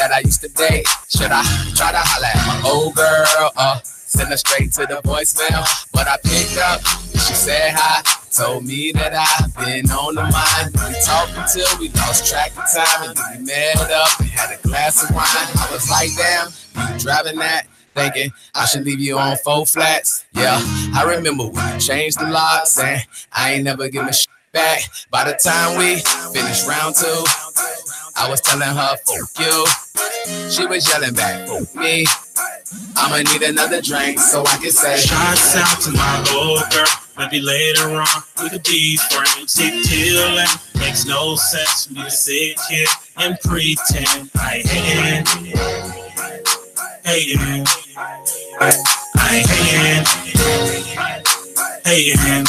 that I used to date. Should I try to holler at my old girl? Send her straight to the voicemail. But I picked up, she said hi. Told me that I've been on the mind. We talked until we lost track of time. And then we met up and had a glass of wine. I was like, damn, you driving that? Thinking I should leave you on 4 flats. Yeah, I remember when you changed the locks. And I ain't never give a shit back. By the time we finished round 2, I was telling her, fuck you. She was yelling back, fuck me. I'ma need another drink so I can say, shots out to my old girl. Maybe later on we could be friends. Till it makes no sense for me to sit here and pretend I ain't hating. I ain't hating.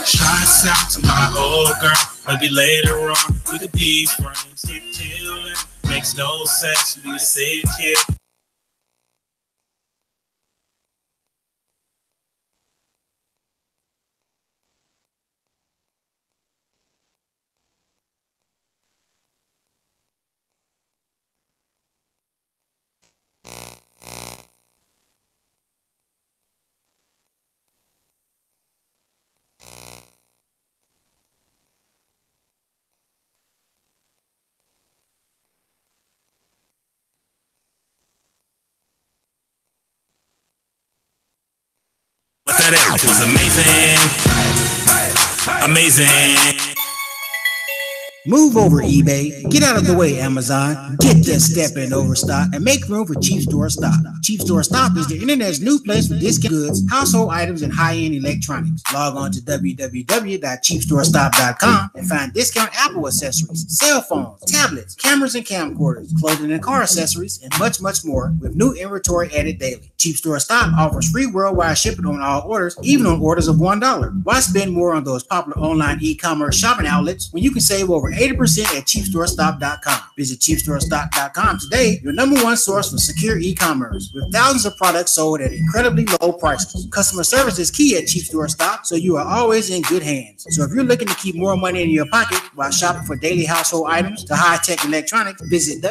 Shots out to my old girl. Maybe later on we could be friends. Till it makes no sense for me to sit here. But that act was amazing. Amazing. Move over, eBay. Get out of the way, Amazon. Get that step in overstock and make room for Cheap Store Stop. Cheap Store Stop is the internet's new place for discount goods, household items, and high-end electronics. Log on to www.cheapstorestop.com and find discount Apple accessories, cell phones, tablets, cameras and camcorders, clothing and car accessories, and much, much more with new inventory added daily. Cheap Store Stop offers free worldwide shipping on all orders, even on orders of $1. Why spend more on those popular online e-commerce shopping outlets when you can save over 80% at cheapstorestop.com. Visit cheapstorestop.com today, your #1 source for secure e-commerce, with thousands of products sold at incredibly low prices. Customer service is key at Cheap Store Stop, so you are always in good hands. So if you're looking to keep more money in your pocket while shopping for daily household items to high-tech electronics, visit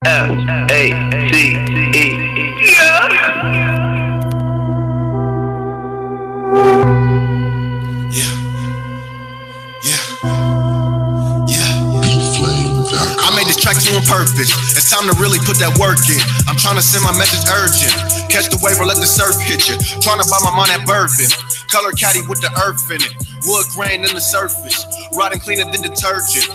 F-A-C-E. I made this track to on purpose. It's time to really put that work in. I'm trying to send my message urgent. Catch the wave or let the surf hit you. Trying to buy my mind at bourbon. Color caddy with the earth in it. Wood grain in the surface. Rotting cleaner than detergent.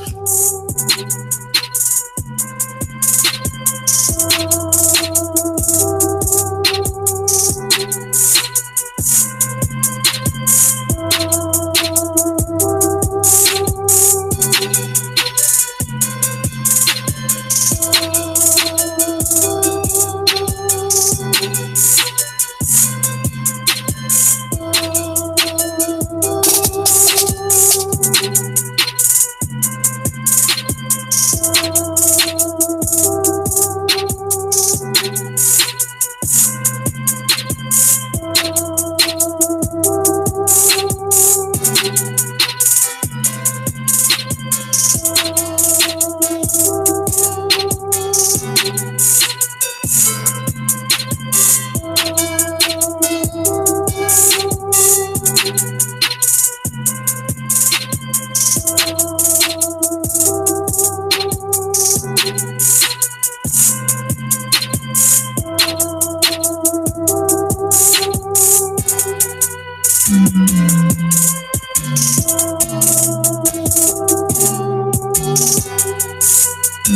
I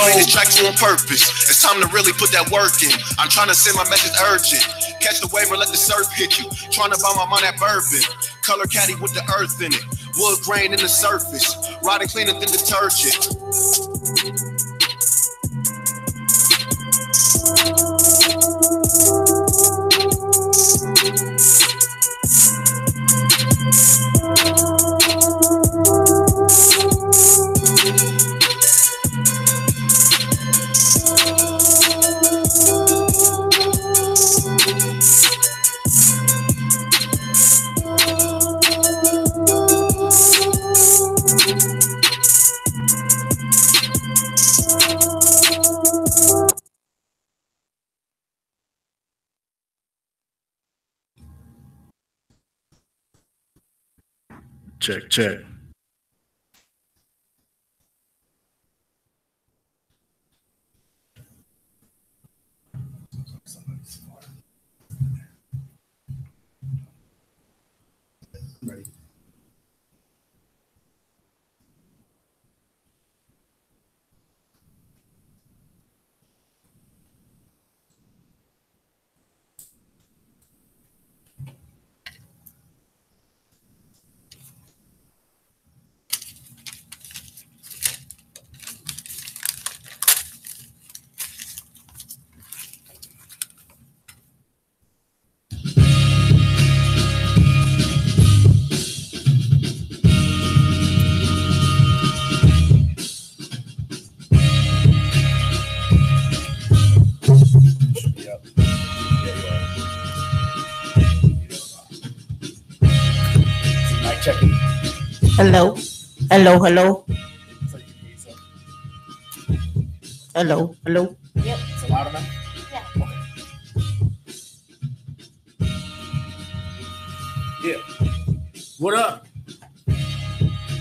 made this track on purpose. It's time to really put that work in. I'm trying to send my message urgent. Catch the wave or let the surf hit you. Trying to buy my mind that bourbon. Color caddy with the earth in it. Wood grain in the surface. Riding cleaner than detergent. Check. Ready. Hello. Yep. So loud enough? Yeah. Okay. Yeah. What up?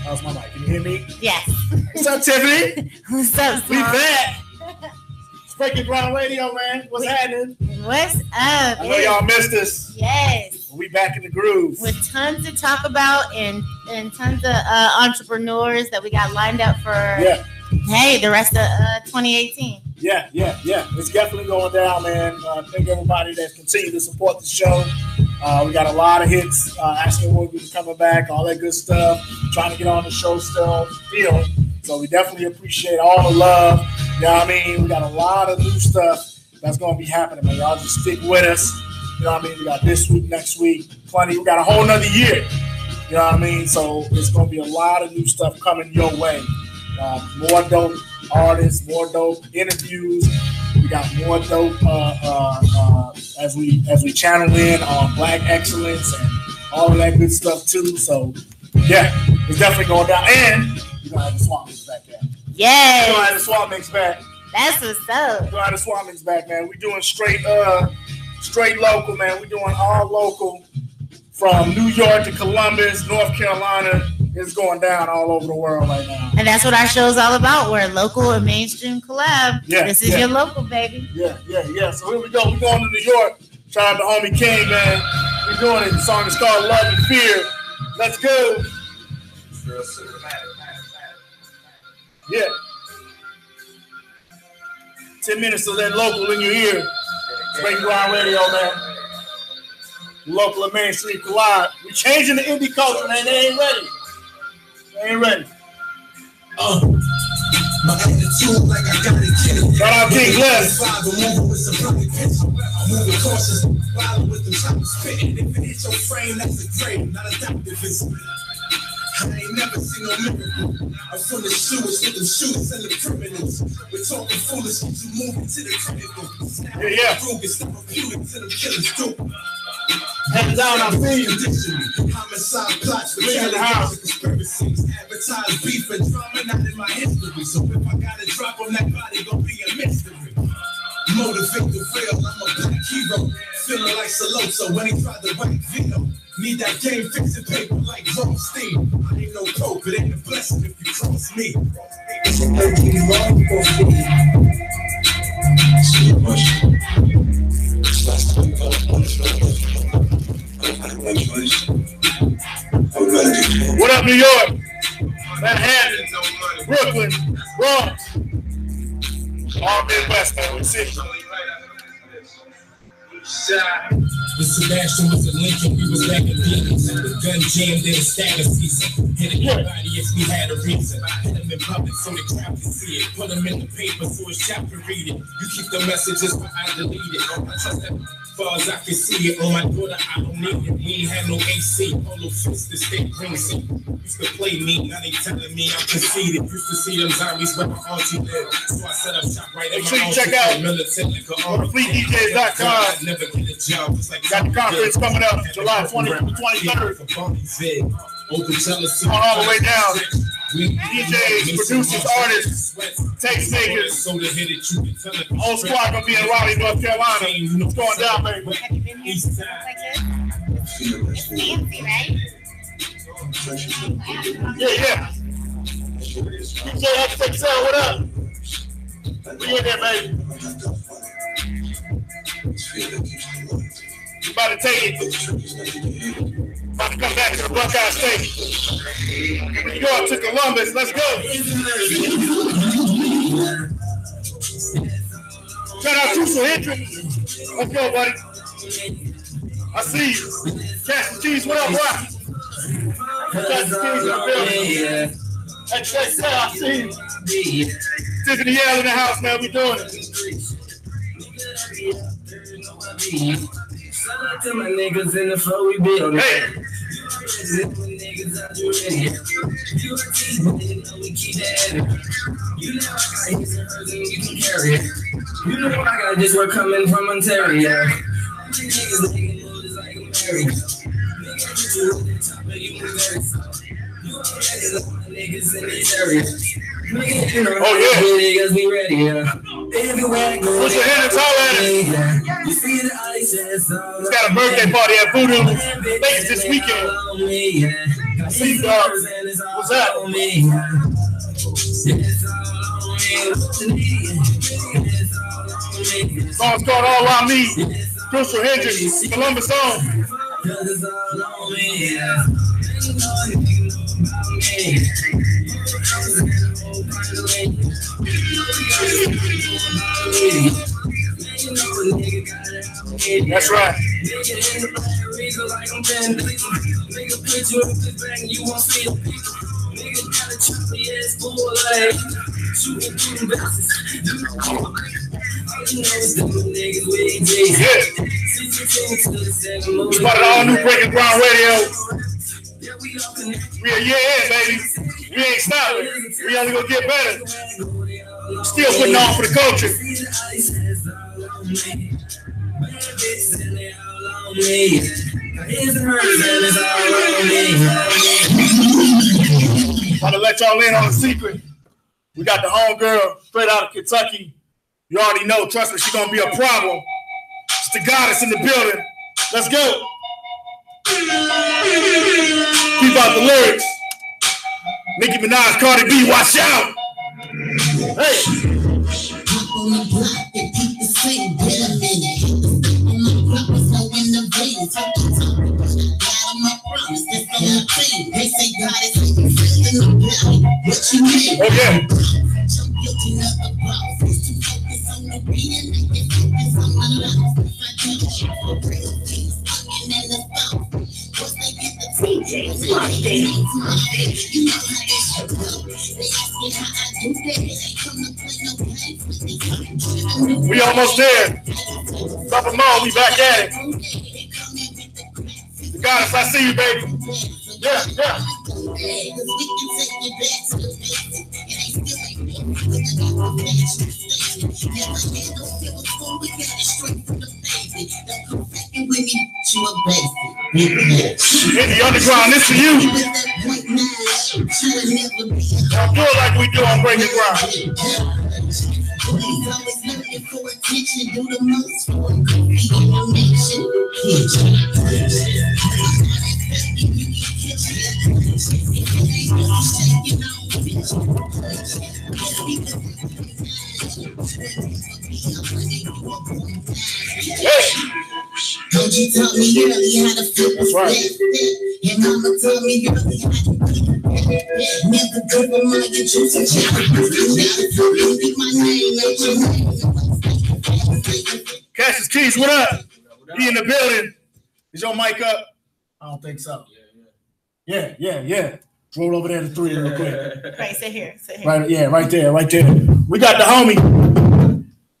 How's my mic? Can you hear me? Yes. What's up, Tiffany? What's up, We Swan? back. It's BGR Radio, man. What's happening? What's up? I know y'all missed us. Yes. We back in the groove. With tons to talk about and tons of entrepreneurs that we got lined up for the rest of 2018. Yeah. It's definitely going down, man. Thank everybody that's continued to support the show. We got a lot of hits, asking when we were coming back, all that good stuff, trying to get on the show still. So we definitely appreciate all the love. You know what I mean? We got a lot of new stuff that's going to be happening, man. Y'all just stick with us. You know what I mean? We got this week, next week, plenty. We got a whole nother year. You know what I mean? So it's going to be a lot of new stuff coming your way. More dope artists, more dope interviews. We got more dope as we channel in on Black excellence and all of that good stuff too. So yeah, it's definitely going down. And you're gonna have the Swamp Mix back there. Yes. You're gonna have the Swamp Mix back. That's what's up. You're gonna have the Swamp Mix back, man. We're doing straight local, man. We're doing all local from New York to Columbus, North Carolina. It's going down all over the world right now. And that's what our show's all about. We're a local and mainstream collab. Yeah, this is your local, baby. Yeah. So here we go. We're going to New York. Shout out to Homie King, man. We're doing it. The song is called Love and Fear. Let's go. Yeah. 10 minutes of that local in your ear. It's BGR Radio, man. Local and mainstream collide. We changing the indie culture, man. They ain't ready. My attitude like I got it. Shout out King Bless. Moving cautious, wild with them time spitting. If it hits your frame, that's a grave, not a doctor visit. I ain't never seen no miracle. I'm full of shooters with them shooters and the criminals. We're talking foolish, you moving to the critical. Snap stop appealing to the killers too. Head down, I feel you. Homicide plots with conspiracies. Advertise beef and drama not in my history. So if I gotta drop on that body, gon' be a mystery. Motivate the real, I'm a black hero. Feeling like Salosa when he tried to whack Vito. Need that game fixing paper like Rothstein. I ain't no cope, it ain't a blessing if you cross me. It's a 13 wrong, you gon' see your much. Congratulations. I would rather do What up, New York? Manhattan, Brooklyn, Bronx. All Midwest, man. We see. With Sebastian was a Lincoln, we was back in Phoenix. The gun jammed in a status season. Hit everybody if we had a reason. I hit them in public so the crowd can see it. Put them in the paper so his chap can read it. You keep the messages, but I delete it. I trust that far as I can see it. On my daughter, I don't need it. We ain't had no AC. Polo fist to stay greasy. Used to play me, now they telling me I'm conceited. Used to see them zombies where my auntie lived. So I set up shop right at my check out FleetDJs.com. Never get a job. Like got the conference coming up July 20th to 23rd. All the way down. DJs, producers, artists, tastemakers. Whole squad gonna be in Raleigh, North Carolina. It's going down, baby. Have you been here? It's fancy, right? Yeah. DJ X6L, what up? We in there, baby. You about to take it. About to come back to the Buckeye State. You go up to Columbus. Let's go. Shout out to Hendrix. Let's go, buddy. I see you. Cash and Cheese, what up, boy? Cash and Cheese in the building. XXL, I see you. Tiffany Yale in the house, man. We doing it. Shout out to my niggas in the flow, we build it. Hey. Niggas out you ready. You are teasing, you know we keep that. You know I got hits and hers and we can carry it. You know I got this work coming from Ontario. Niggas looking good is like a Mary. Niggas you at the top and you move very soft. You already know my niggas in this area. Niggas, you know niggas be ready, yeah. Everywhere I go, put your hand in tall at it. You see the ice is all. He's got a birthday party at Voodoo Lakes this weekend. See, what's up? Song's called All I Need. Crucial Hendrix, Columbus on. That's right. We started all new Breaking Ground Radio. We are baby. We ain't stopping. We only gonna get better. Still putting on for the culture. About to let y'all in on a secret. We got the homegirl straight out of Kentucky. You already know, trust me, she's gonna be a problem. It's the goddess in the building. Let's go. Keep out the lyrics. Nicki Minaj, Cardi B, watch out. Hey. Okay. We almost there. Couple more, we back at it. Goddess, I see you, baby. Yeah. In the underground, this for you. Don't do it like we do on Breaking Ground. Hey. Don't you tell me early how to flip the stick. And mama told me early how to never go for my juice and child. My name ain't your name. Cassius Keys, what up? He in the building. Is your mic up? I don't think so. Yeah. Roll over there to 3 real quick. Right, sit here. Right, yeah, right there. We got the homie,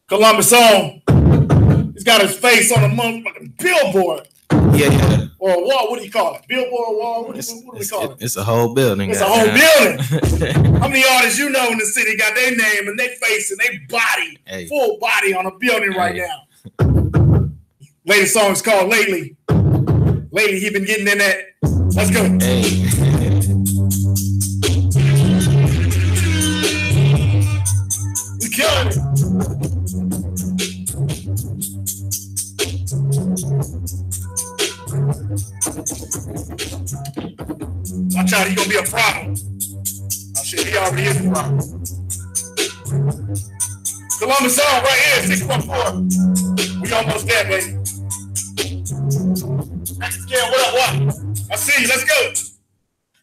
Columbus on. He's got his face on a motherfucking billboard. Yeah. Or a wall. What do you call it? Billboard wall? What do we call it? It's a whole building. It's a whole building. How many artists you know in the city got their name and their face and their body, full body on a building right now? Latest song is called Lately. Lately, he been getting in that. Let's go. Hey. We killing it. Watch out, he gonna be a problem. Oh shit, he already is a problem. Columbus on right here, 614. We almost there, baby. Yeah, what? I see you, let's go.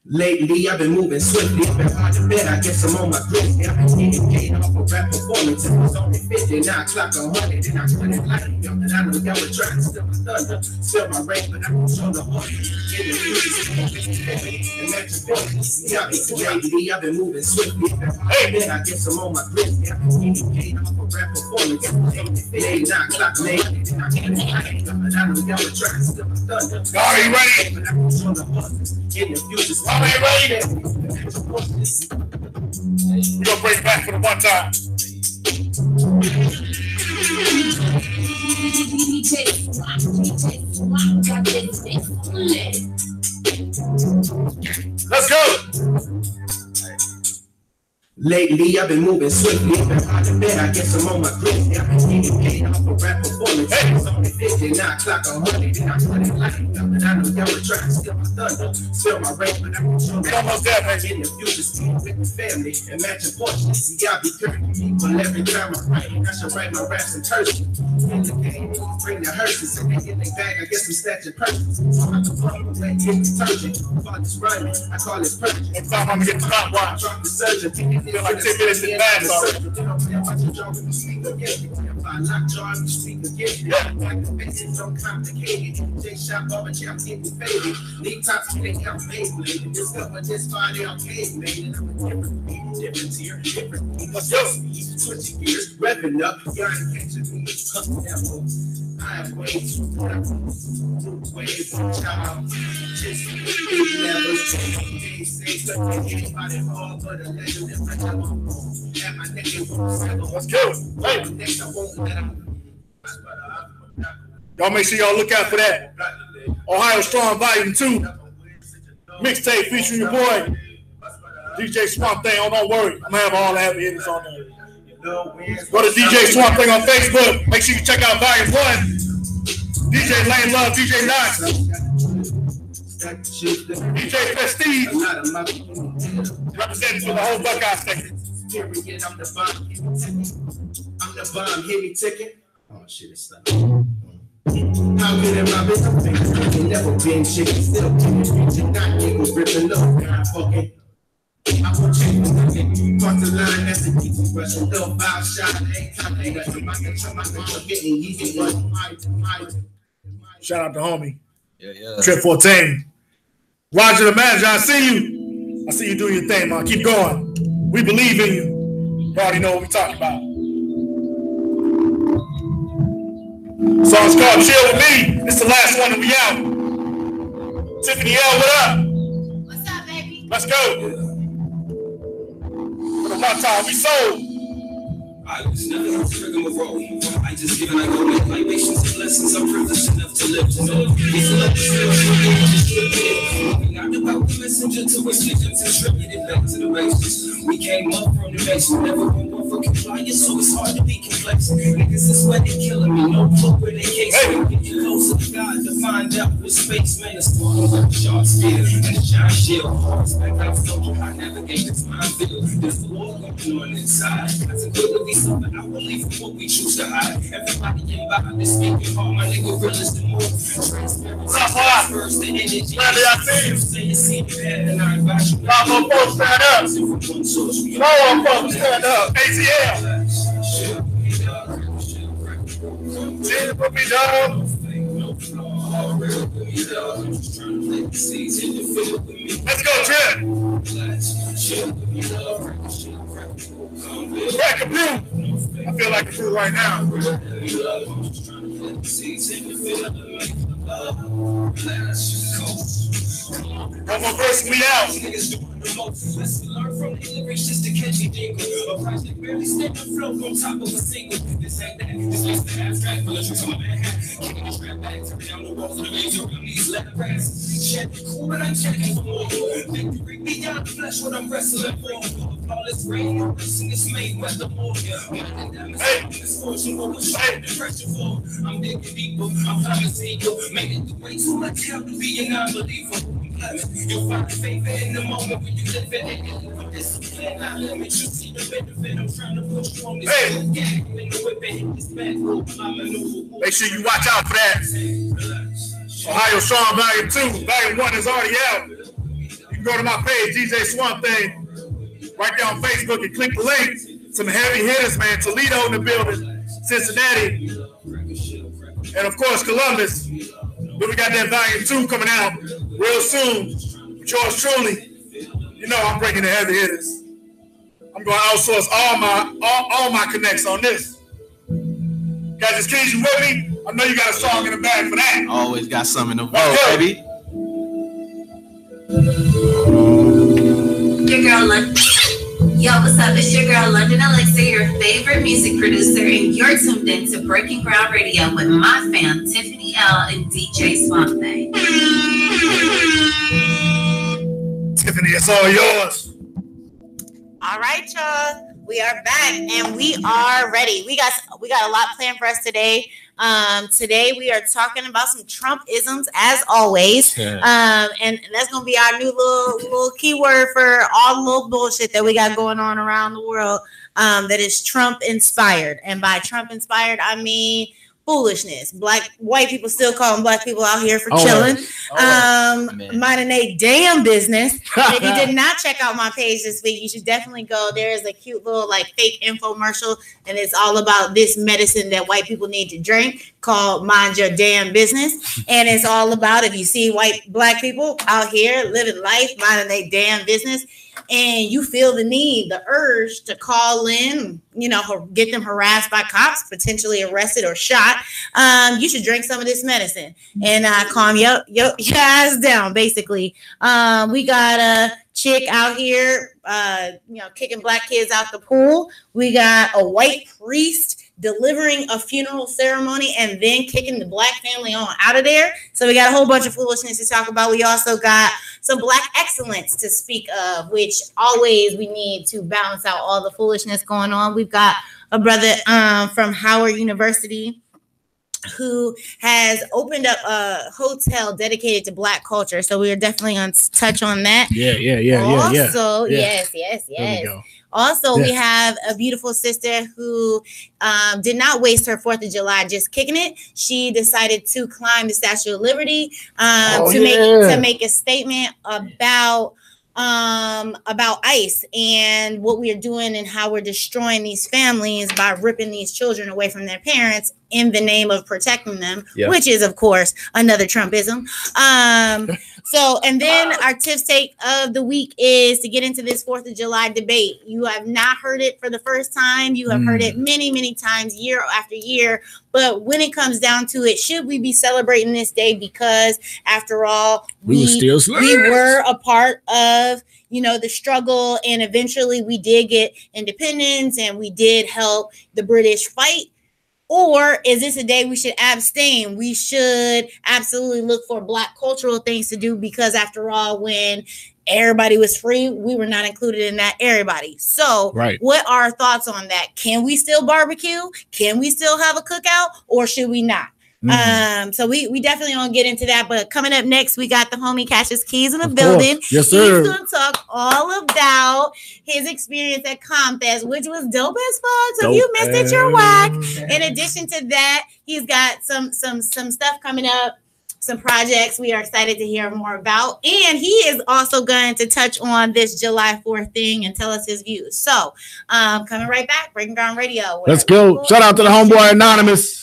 Lately, I've been moving swiftly. Been hard to bed, I guess I'm on my grip. I've been getting paid off for rap performance. It was only 50, now I clock 100. And I cut it like young. And I know y'all were trying to steal my thunder. Steal my rain, but I can show the heart. Lately, I've been moving swiftly. Been hard to bed, I guess I'm on my grip. I've been getting paid off for rap performance. Now I clock 100. And I cut it like young. And I know y'all were trying to steal my thunder. Are you ready? But I can show the heart. In the future, are you ready? We're gonna bring it back for the one time. Let's go. Lately, I've been moving swiftly. Been hard to bed, I guess I'm on my grip. I've been getting paid off for rap performance. It's only 50, now I clock 100. And I cut it like young. And I know y'all were trying to steal my thunder. Steal my rain, but I can show that almost there, man. In the future, speak with the family and matching fortunes. See, I'll be curtain people every time I write. I should write my raps in person. In the game, bring the hearses. And they get their bag, I guess I'm snatching purses. So I can fuck with that get detergent. Call this rhyming, I call this purchase. Next time I'm gonna get the top watch. Drop the surgeon. Feel like 10 minutes in madness already. Let's go. Switching gears, revving up, y'all ain't catching me. I have ways to put up ways from child. Just never say anybody all but a legend if I never at my neck. Let's go. Hey. Y'all make sure y'all look out for that. Ohio Strong Volume 2 mixtape featuring your boy DJ Swamp Thing. Oh, don't worry, I'm gonna have all the heavy hitters on there. Go to DJ Swamp Thing on Facebook. Make sure you check out Volume 1. DJ Lane Love, DJ Knox, DJ Prestige, representing for the whole Buckeye State. I'm the bomb, hit me ticket. Oh shit, it's stuck. How good am I been? Never been chicken, still kicking, not niggas ripping up, God fucking. I want you to cross the line, that's the easy question. Little 5 shot, ain't time, ain't got my getting easy. Shout out to homie. Yeah. Trip 14. Roger the manager, I see you. I see you doing your thing, man. Keep going. We believe in you. You already know what we're talking about. Song's called Chill With Me. This is the last one that we out. Tiffany L, what up? What's up, baby? Let's go. For the one time, we sold. I was never trigger roll. I just given I go make libations and lessons. I'm privileged enough to live to know. It's a love not about the messenger to which victims attributed back to the races. We came up from the nation, never one more motherfucking flyers, so it's hard to be complex. Niggas is where they killing me, no clue where they case. Get closer to God to find out what spaceman is for. Sharp spear and a giant shield. Respect how flow, I navigate this minefield. There's a war going on inside. That's a good release of an hour leave from what we choose to hide. Everybody in by this speaking hard, my nigga real is the move. Transparency first, the energy. Say you see the pattern, and I advise you. Bravo, folks, stand up. Bravo, folks, stand up. ATL. Chill with me, dog. Let's go, Trip. Crack a brew. I feel like a brew right now. One more verse, we out. Let's learn from the lyrics just to catch a jingle. A project barely stand afloat on top of a single. This ain't that. This is the abstract. But let's try my hat. Kicking the strap back. Turn down the walls of the laser around these leather rats. Check the cool, but I'm checking for more. Victory beyond the flesh, what I'm wrestling for. Flawless rain, racing is made weather more. Hey, misfortune, what was shame and pressure for? I'm digging deeper. I'm flying seagull. Made it through way too much hell to be a non-believer. You'll find favor in the moment when you live in it. Discipline, I limit. You see the benefit. I'm trying to push you on this. Hey. Make sure you watch out for that. Ohio Strong Volume 2. Volume 1 is already out. You can go to my page, DJ Swamp Thing, right there on Facebook and click the link. Some heavy hitters, man. Toledo in the building. Cincinnati. And, of course, Columbus. But we got that Volume 2 coming out real soon. Yours truly. You know I'm bringing the heavy hitters. I'm going to outsource all my connects on this. Guys, just keys you with me? I know you got a song in the bag for that. Always got something in the vault, baby. Your girl London. Yo, what's up? It's your girl London Alexa, your favorite music producer, and you're tuned in to Breaking Ground Radio with my fam, Tiffany L and DJ Swamp Thing. Tiffany, it's all yours. All right, y'all. We are back and we are ready. We got a lot planned for us today. Today we are talking about some Trump-isms as always. And that's gonna be our new little keyword for all the little bullshit that we got going on around the world. That is Trump inspired. And by Trump inspired, I mean foolishness. White people still calling black people out here for chilling. Minding a damn business. If you did not check out my page this week, you should definitely go. There is a cute little fake infomercial, and it's all about this medicine that white people need to drink called Mind Your Damn Business. And it's all about if you see black people out here living life, minding their damn business, and you feel the urge to call in, get them harassed by cops, potentially arrested or shot, you should drink some of this medicine and calm your ass down, basically. We got a chick out here, kicking black kids out the pool. We got a white priest delivering a funeral ceremony and then kicking the black family on out of there. So we got a whole bunch of foolishness to talk about. We also got some black excellence to speak of, which always we need to balance out all the foolishness going on. We've got a brother from Howard University who has opened up a hotel dedicated to black culture. So we are definitely going to touch on that. Also, yes. Also, we have a beautiful sister who did not waste her 4th of July just kicking it. She decided to climb the Statue of Liberty to make a statement about ICE and what we are doing and how we're destroying these families by ripping these children away from their parents in the name of protecting them, which is, of course, another Trumpism. And then our tips take of the week is to get into this 4th of July debate. You have not heard it for the first time. You have heard it many, many times, year after year. But when it comes down to it, should we be celebrating this day? Because after all, we were a part of, the struggle, and eventually we did get independence and we did help the British fight. Or is this a day we should abstain? We should absolutely look for black cultural things to do, because after all, when everybody was free. We were not included in that. Everybody. So what are our thoughts on that? Can we still barbecue? Can we still have a cookout, or should we not? So we definitely gonna get into that. But coming up next, we got the homie Cassius Keys in the building. Yes, sir. He's gonna talk all about his experience at ComFest, which was dope as fuck. So if you missed it, you're whack. In addition to that, he's got some stuff coming up, some projects we are excited to hear more about. And he is also going to touch on this July 4th thing and tell us his views. So coming right back, Breaking Ground Radio. Let's go. Shout out to the homeboy Anonymous.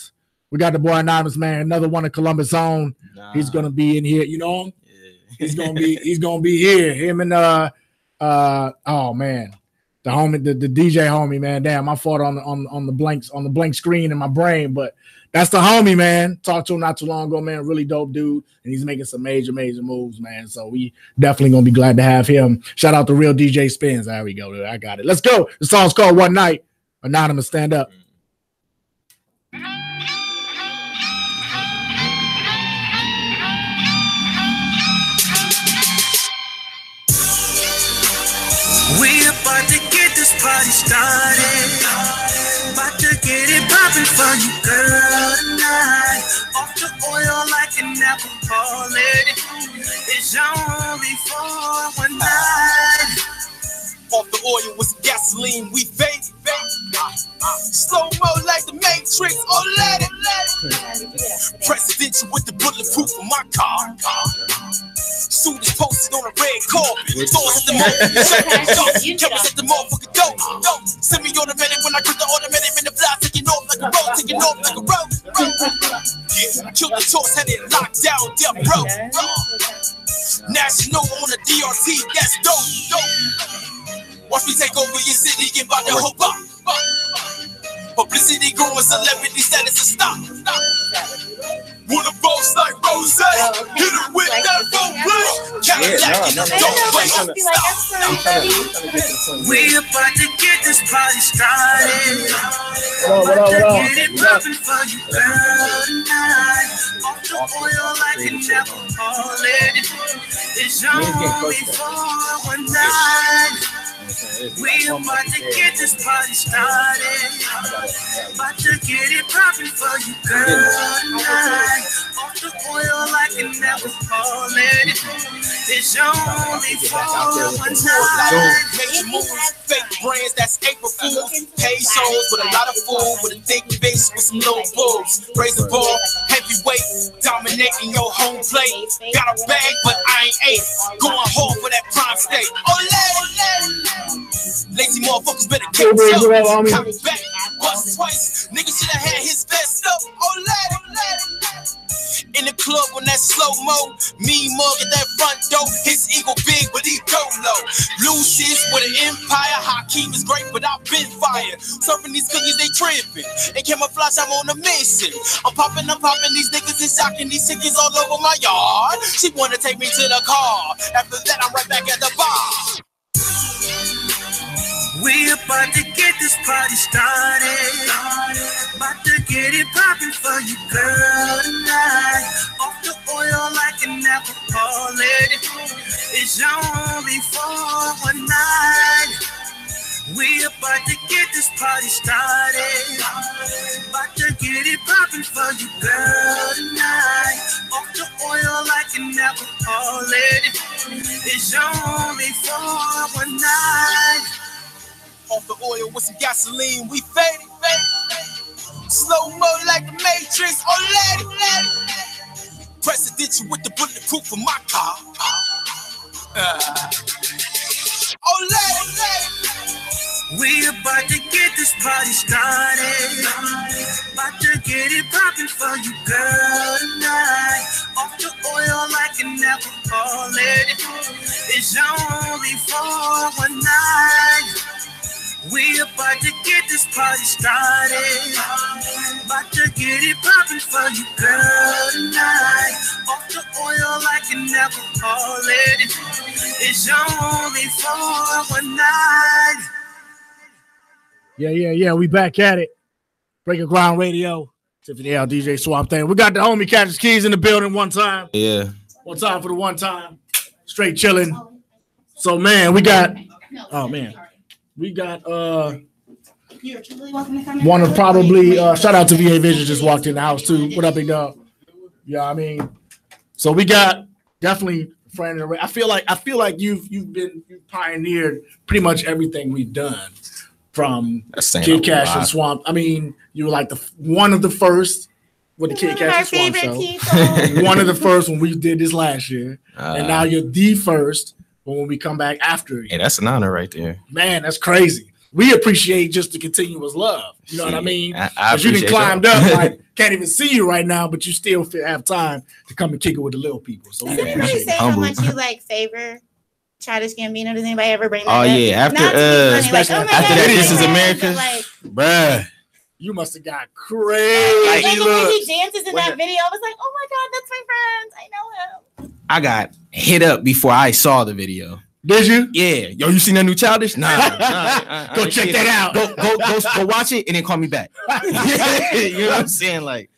We got the boy Anonymous, man. Another one of Columbus own. He's gonna be in here. You know him? Yeah. He's gonna be here. Him and oh man, the homie, the DJ homie, man. Damn, I fought on the blank screen in my brain, but that's the homie, man. Talked to him not too long ago, man. Really dope dude, and he's making some major moves, man. So we definitely gonna be glad to have him. Shout out to Real DJ Spins. There we go. I got it. Let's go. The song's called One Night. Anonymous, stand up. We about to get this party started. About to get it poppin' for you, girl, tonight. Off the oil like an alcohol lady. It's only for one night. Off the oil with some gasoline, we fake. Slow-mo like the Matrix, oh let it. Presidential with the bulletproof of my car. Suit is posted on a red carpet. Doors at the motherfucking cameras at the motherfucking door. Semi-automatic when I grip the automatic in the fly, taking off like a road, taking off like a road. Yeah, killed the choice, had it locked down, death row. National on the DRT, that's dope. Watch me take over your city and about to hope up. Publicity growing, celebrity status to stop. Wanna boast like Rose? Hit her with that phone play. Cadillac in the dope. We about to get this party started. About to get it poppin' for you, girl, tonight. Off the oil like an alcohol lady. It's only for one night. We about to get this party started. About to get it poppin' for you, girl, tonight. Off the oil like an alcohol lady. It's only for one night. Major moves, fake brands, that's April Fools. Pay shows with a lot of food, with a thick base with some little bulls. Raise the ball, heavyweight, dominating your home plate. Got a bag, but I ain't ate. Going hard for that prime state. Ole! Lazy motherfuckers better get up. Coming back, bust twice. Nigga should have had his vest up. Ole! In the club on that slow-mo, me mug at that front door. His ego big, but he go low. Lucius with an empire. Hakeem is great, but I've been fired. Serving these cookies, they tripping. And camouflage, I'm on a mission. I'm popping these niggas and shocking these chickens all over my yard. She wanna take me to the car. After that, I'm right back at the bar. We about to get this party started. About to get it poppin' for you, girl, tonight. Off the oil like an alcohol lady. It's only for one night. We about to get this party started. About to get it poppin' for you, girl, tonight. Off the oil like an alcohol lady. It's only for one night. Off the oil with some gasoline, we faded. Slow-mo like the Matrix, oh lady. Presidential with the bulletproof of my car. Oh lady. We about to get this party started. About to get it poppin' for you, girl, tonight. Off the oil like an alcohol lady. It's only for one night. We about to get this party started. About to get it poppin' for you, girl, tonight. Off the oil like an alcohol lady. It's only for one night. Yeah. We back at it. Breaking Ground Radio. Tiffany L, DJ Swamp Thing. We got the homie Cassius Keys in the building one time. Yeah. One time for the one time. Straight chilling. So man, we got one of probably shout out to VA Vision just walked in the house too. What up, big dog? Yeah, I mean, so we got definitely friend. I feel like you pioneered pretty much everything we've done from Kid Cash and Swamp. I mean, you were like one of the first with the Kid Cash and Swamp show. One of the first when we did this last year, and now you're the first when we come back after. Hey, that's an honor right there. Man, that's crazy. We appreciate just the continuous love. You know what I mean? Because you done climbed up, like can't even see you right now, but you still have time to come and kick it with the little people. So does anybody say how much you like favor Childish Gambino? Does anybody ever bring that up? Oh yeah, after that, This Is America, bruh. You must have got crazy. Like the way he dances in that video, I was like, oh my God, that's my friend. I know him. I got hit up before I saw the video. Did you? Yeah. Yo, you seen that new Childish? Nah. Go check that out. Go watch it and then call me back. You know what I'm saying? Like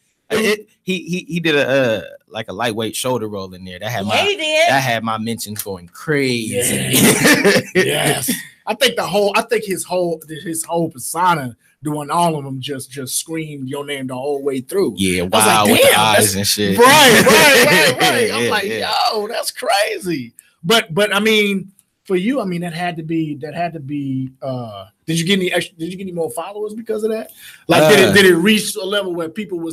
he did a like a lightweight shoulder roll in there. That had my mentions going crazy. Yes. I think his whole persona doing all of them just screamed your name the whole way through. Yeah, wow, with the eyes and shit. Right. I'm like, yo, that's crazy. But I mean, for you, I mean, that had to be. Did you get any more followers because of that? Like, did it reach a level where people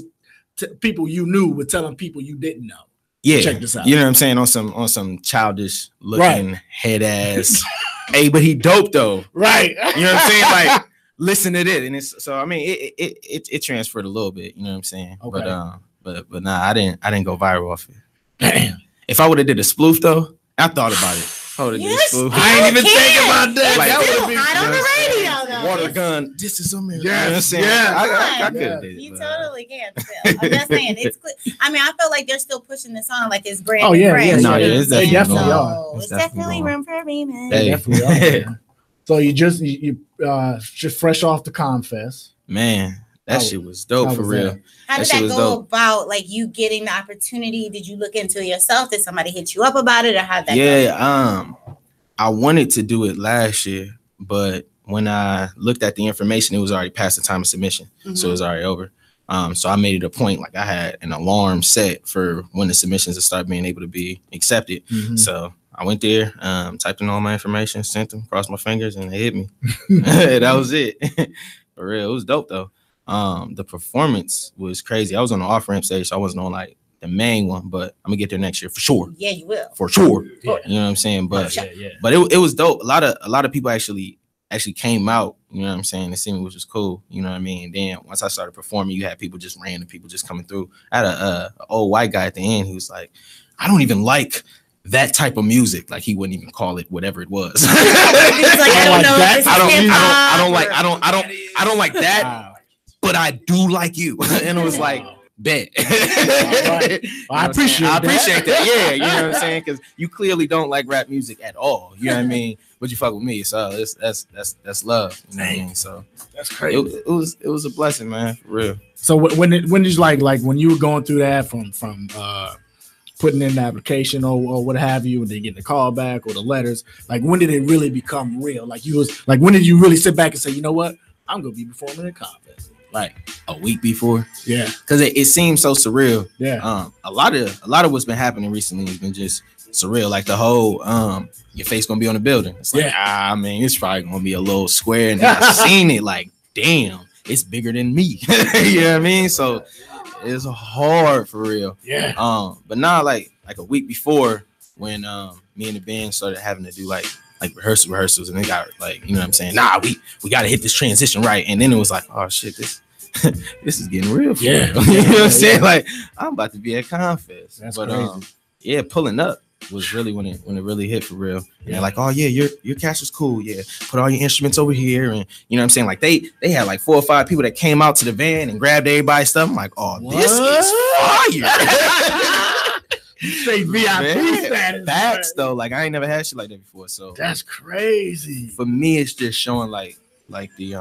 you knew were telling people you didn't know? Yeah, check this out. You know what I'm saying? On some childish looking head ass. Hey, but he dope though, right? You know what I'm saying? Like, listen to this, and it's so. I mean, it transferred a little bit. You know what I'm saying? Okay. But nah, I didn't go viral off it. Damn. If I would have did a spoof though. I thought about it. I ain't even think about that. Like, that would have been hot on the radio, though. Water gun. This is America. Yeah, you know what I'm saying? I could have did it. You totally can. Still. I'm just saying. It's. I mean, I feel like they're still pushing this on like it's brand. Oh yeah, fresh. No, it's definitely are. It's definitely room for remix. They definitely are. So you just fresh off the Confest, man. That shit was dope for real. How did that go about, like, you getting the opportunity? Did you look into it yourself? Did somebody hit you up about it, or how'd that go? I wanted to do it last year, but when I looked at the information, it was already past the time of submission, so it was already over. So I made it a point, like I had an alarm set for when the submissions would start being able to be accepted. So I went there, typed in all my information, sent them, crossed my fingers, and they hit me. That was it. For real, it was dope though. The performance was crazy. I was on the off-ramp stage, so I wasn't on like the main one, but I'm gonna get there next year for sure. Yeah, you will. For sure. Yeah. You know what I'm saying? But but it was dope. A lot of people actually came out, you know what I'm saying, to see me, which was cool. You know what I mean? And then once I started performing, you had random people just coming through. I had a old white guy at the end who was like, I don't even like that type of music. Like, he wouldn't even call it whatever it was. He's like, I don't know. I don't like that. But I do like you. And it was like, bet. I appreciate that. Yeah, you know what I'm saying? Because you clearly don't like rap music at all. You know what I mean? But you fuck with me, so that's love. You know what I mean? So that's crazy. It was a blessing, man, for real. So when did you like when you were going through that from putting in the application or what have you, and then getting the call back or the letters, like when did it really become real? Like when did you really sit back and say, you know what, I'm gonna be performing in Confest? Like a week before, yeah, because it seems so surreal. Yeah, a lot of what's been happening recently has been just surreal. Like the whole your face gonna be on the building. It's like, I mean, it's probably gonna be a little square, and I've seen it. Like, damn, it's bigger than me. You know what I mean? So it's hard for real. Yeah. But now like a week before, when me and the band started having to do like rehearsals, and they got like, you know what I'm saying, nah, we got to hit this transition right, and then it was like, oh shit, this is getting real for real. You know what I'm saying? Like, I'm about to be at Confest. That's crazy. Pulling up was really when it really hit for real. And they're like, oh yeah, your cash is cool, yeah, put all your instruments over here, and you know what I'm saying, like they had like 4 or 5 people that came out to the van and grabbed everybody's stuff. I'm like, oh, this is fire. You say VIP status. Facts though, like I ain't never had shit like that before. So that's crazy. For me, it's just showing like the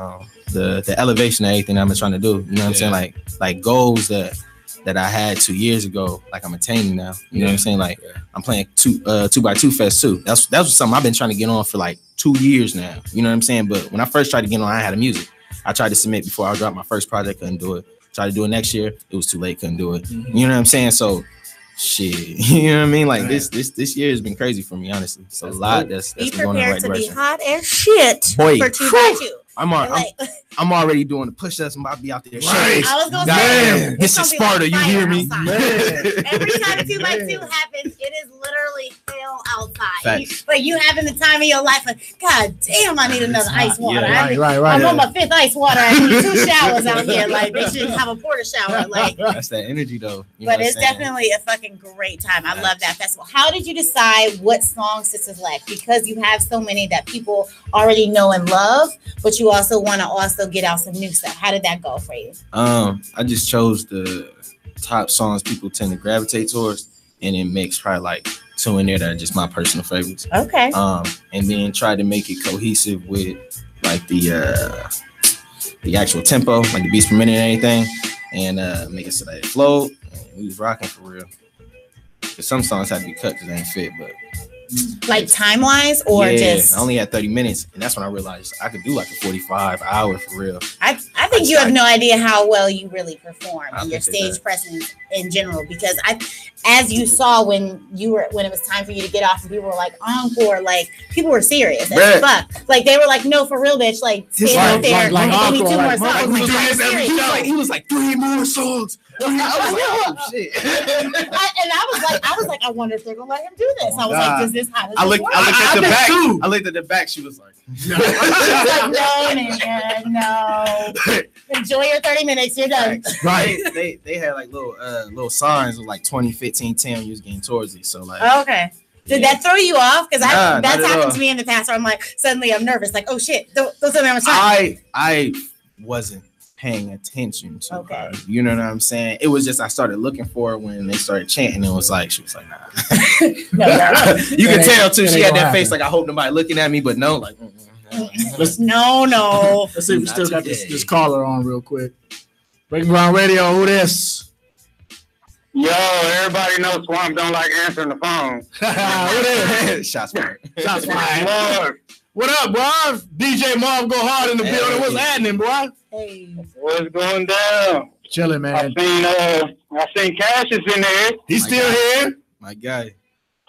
elevation of everything I've been trying to do. You know what I'm saying? Like goals that that I had 2 years ago, like I'm attaining now. You know what I'm saying? Like I'm playing 2x2 Fest too. That's something I've been trying to get on for like 2 years now. You know what I'm saying? But when I first tried to get on, I had a music. I tried to submit before I dropped my first project, couldn't do it. Tried to do it next year, it was too late, couldn't do it. You know what I'm saying? So shit, you know what I mean? Like this year has been crazy for me, honestly. It's a lot that's been going in the right direction. Be hot as shit Boy, for 2x2. I'm already doing the push-ups. I'm about to be out there. Right. I was gonna say, this is Sparta. Like you hear me? Every time 2x2 happens, it is literally hell outside. Like you having the time of your life. Like, God damn, I need another ice water. I'm on my 5th ice water. I need 2 showers out here. Like they should have a porta shower. Like that's that energy though. But it's definitely a fucking great time. I love that festival. How did you decide what songs to select? Because you have so many that people already know and love, but you also want to also get out some new stuff. How did that go for you? I just chose the top songs people tend to gravitate towards, and it makes probably like 2 in there that are just my personal favorites. Okay. And then try to make it cohesive with like the actual tempo, like the beats per minute and everything, and make it so that it flowed. And we was rocking for real. Cause some songs had to be cut because they ain't fit, but. Like time wise or just I only had 30 minutes, and that's when I realized I could do like a 45 hour for real. I think you have no idea how well you really perform and your stage presence in general, because as you saw when it was time for you to get off and people were like encore, like people were serious as fuck. Like they were like, no, for real, bitch, like stand out there, give me 2 more songs. He was like 3 more songs. I was like, oh shit. I was like, I wonder if they're gonna let him do this. I was like, does this how does I this looked work? at the back. I looked at the back. She was like, no, nigga, no. Enjoy your 30 minutes. You're done. Right. They had like little signs with like 20, 15, 10 when you was getting towards it. So like, okay. Did that throw you off? Because that's happened to me in the past where I'm like, suddenly I'm nervous. Like, oh shit, don't tell me I'm trying. I wasn't paying attention to her. You know what I'm saying? It was just I started looking for her when they started chanting. It was like she was like, nah. You can tell too. She had that face like I hope nobody looking at me, but no, like no. Let's see if we still got this caller on real quick. Breaking Ground Radio. Who this? Yo, everybody knows Swamp don't like answering the phone. What is? Shots fired. Shots fired. What up, bro? DJ Marv go hard in the building. What's happening, bro? Hey, what's going down? Chilling, man. I seen Cassius in there. He's still here. My guy.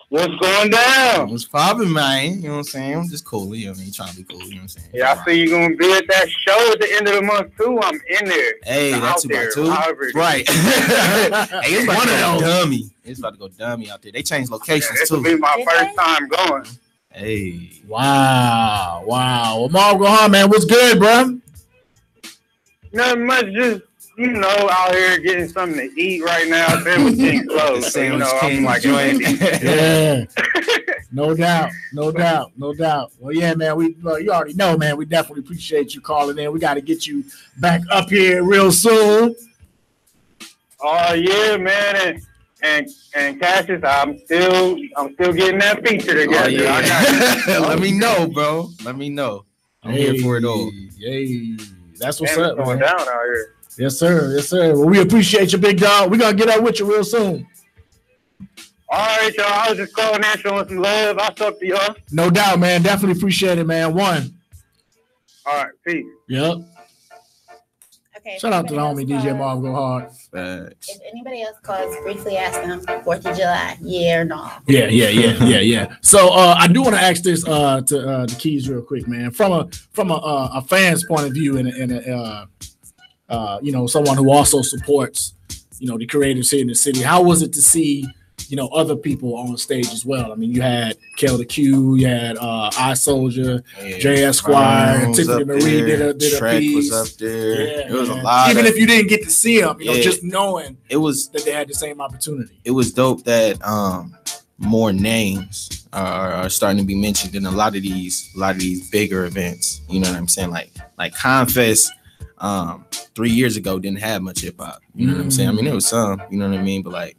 What's going down? What's poppin', man? You know what I'm saying? I'm just cool. You know what I mean? Trying to be cool. You know what I'm saying? Yeah, I see you gonna be at that show at the end of the month too. I'm in there. Hey, that's 2x2. Right. Hey, it's about to go dummy. It's about to go dummy out there. They changed locations this too. This will be my first time going. Hey. Wow. Well, Marv, go hard, man. What's good, bro? Nothing much, just out here getting something to eat right now. Everything's closed. So, I'm like, yeah. No doubt. Well, yeah, man. You already know, man. We definitely appreciate you calling in. We got to get you back up here real soon. Oh yeah, man. And Cassius, I'm still getting that feature together. Oh, yeah. Let me know, bro. Let me know. I'm here for it all. Hey, that's what's up, man. Down out here. Yes, sir. Well, we appreciate you, big dog. We're gonna get up with you real soon. All right, y'all. I was just calling in, showing some love. I'll talk to y'all. No doubt, man. Definitely appreciate it, man. One. All right, peace. Yep. Okay. Shout out to the homie DJ Marv Go Hard. If anybody else calls, briefly ask them 4th of July, yeah or no? Yeah. So I do want to ask this to the Keys real quick, man. From a fan's point of view and someone who also supports the creatives here in the city. How was it to see other people on stage as well? I mean, you had Kel the Q, you had I Soldier, J Esquire, Tiffany Marie did a piece. Was up there. Yeah, it was a lot. Even if you didn't get to see them, just knowing that they had the same opportunity. It was dope that more names are starting to be mentioned in a lot of these bigger events. You know what I'm saying? Like Confest 3 years ago didn't have much hip hop. You know what I'm saying? I mean, there was some. You know what I mean? But like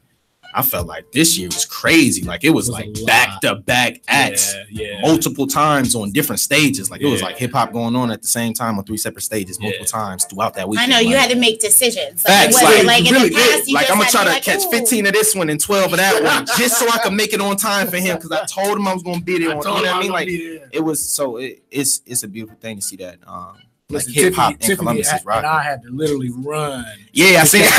I felt like this year was crazy. Like it was like back-to-back acts, multiple times on different stages. Like it was like hip hop going on at the same time on 3 separate stages, multiple times throughout that weekend. I know you like, had to make decisions. Facts, like in really the past, like I'm gonna try to catch 15 of this one and 12 of that one, just so I could make it on time for him. Because I told him I was gonna be there. You know what I mean? Like it was so. It's a beautiful thing to see that. Like hip hop in Columbus is rocking. And I had to literally run. Yeah, I see. And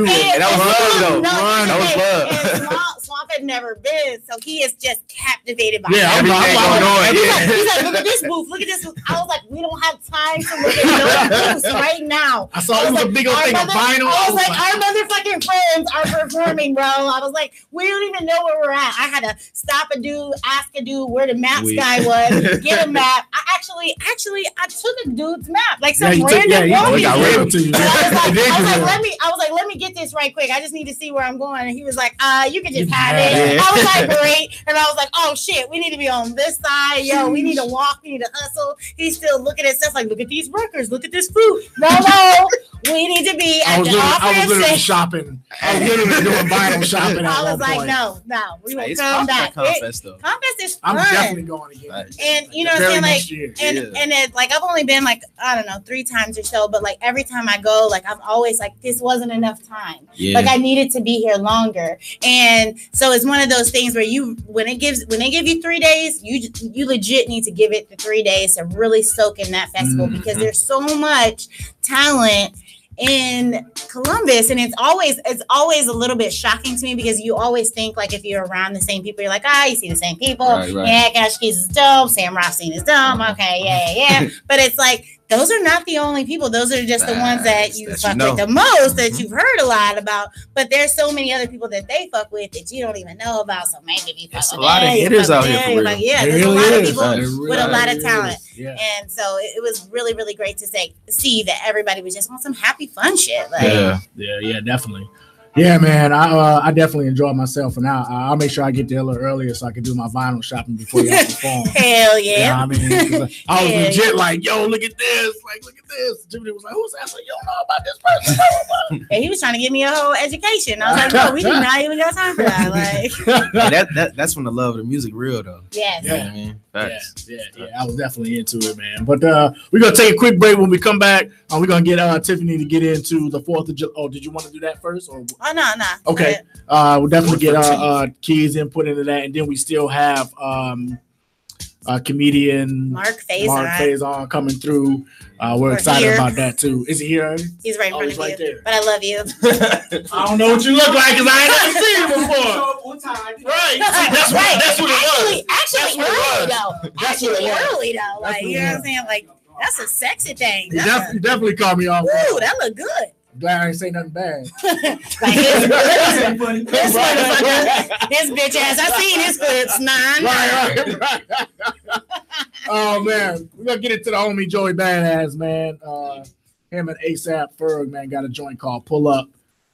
that was love though. That was love. Swamp had never been, so he is just captivated by everything going on. He's like, look at this booth, look at this booth. I was like, we don't have time to look at no booths right now. I saw it was a big old thing of vinyl. I was like, our motherfucking friends are performing, bro. I was like, we don't even know where we're at. I had to stop a dude, ask a dude where the maps guy was, get a map. I took a dude's map, like some random woman. I was like, let me get this right quick. I just need to see where I'm going. And he was like, you can just have it. I was like, great. And I was like, oh shit, we need to be on this side. Yo, we need to walk, we need to hustle. He's still looking at stuff like, look at these records, look at this fruit. No, we need to be at the office. I was literally shopping. I was literally doing vinyl shopping. I was like, no, we will come back. Confest is fun. I'm definitely going again. And you know what I'm saying? Like, and it, like I've only been like, I don't know, 3 times or so, but like every time I go, like I'm always like, this wasn't enough time. Like I needed to be here longer. And so it's one of those things where when they give you 3 days, you legit need to give it the 3 days to really soak in that festival because there's so much talent in Columbus, and it's always a little bit shocking to me because you always think like if you're around the same people, you're like, you see the same people. Right. Yeah, Cash Keys is dope. Sam Rothstein is dope. Okay, yeah. But it's like those are not the only people. Those are just the ones that you fuck with the most, that you've heard a lot about. But there's so many other people that they fuck with that you don't even know about. So maybe if you fuck with a lot of hitters out here. For real. Like, there's a lot of people with a lot of talent. Yeah. And so it was really, really great to see that everybody was just on some happy, fun shit. Like, yeah, definitely. Yeah, man, I definitely enjoyed myself, and I'll make sure I get there a little earlier so I can do my vinyl shopping before y'all perform. Hell yeah! You know what I mean, I was legit like, yo, look at this, Jimmy was like, who's that? Like, you don't know about this person? And he was trying to give me a whole education. I was like, no, we do not even got time for that. Like, that's when the love of the music real though. Yes. Yeah, man. Yeah. I was definitely into it, man. But we're gonna take a quick break. When we come back, we're gonna get Tiffany to get into the 4th of July. Oh, did you want to do that first? Or oh no. Okay. We'll definitely get Keys input into that, and then we still have comedian Mark Faison coming through. We're excited about that too. Is he here? He's right in front of you. There. But I love you. I don't know what you look like because I ain't never seen you before. Right. That's what it was. Actually, early though. Like, you know what I'm saying? Like, that's a sexy thing. You definitely caught me off. Ooh, that look good. Glad I ain't say nothing bad. Like his bitch ass. I seen his clips. Right. Oh man, we're gonna get into the homie Joey Badass, man. Him and ASAP Ferg, man, got a joint called Pull Up.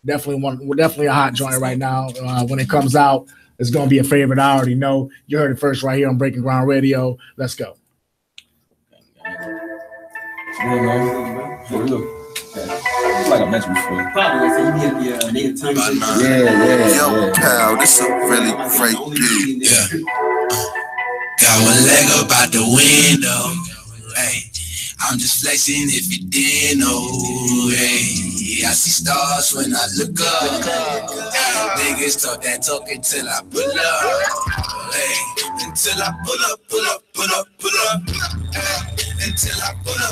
Definitely a hot joint right now. When it comes out, it's gonna be a favorite. I already know. You heard it first right here on Breaking Ground Radio. Let's go. Like I mentioned before. Yo, pal, this is a really great beat. Got one leg up out the window. Hey, I'm just flexing if you didn't know. Hey, I see stars when I look up. Niggas talk that talk until I pull up. Hey, until I pull up. Until I pull up.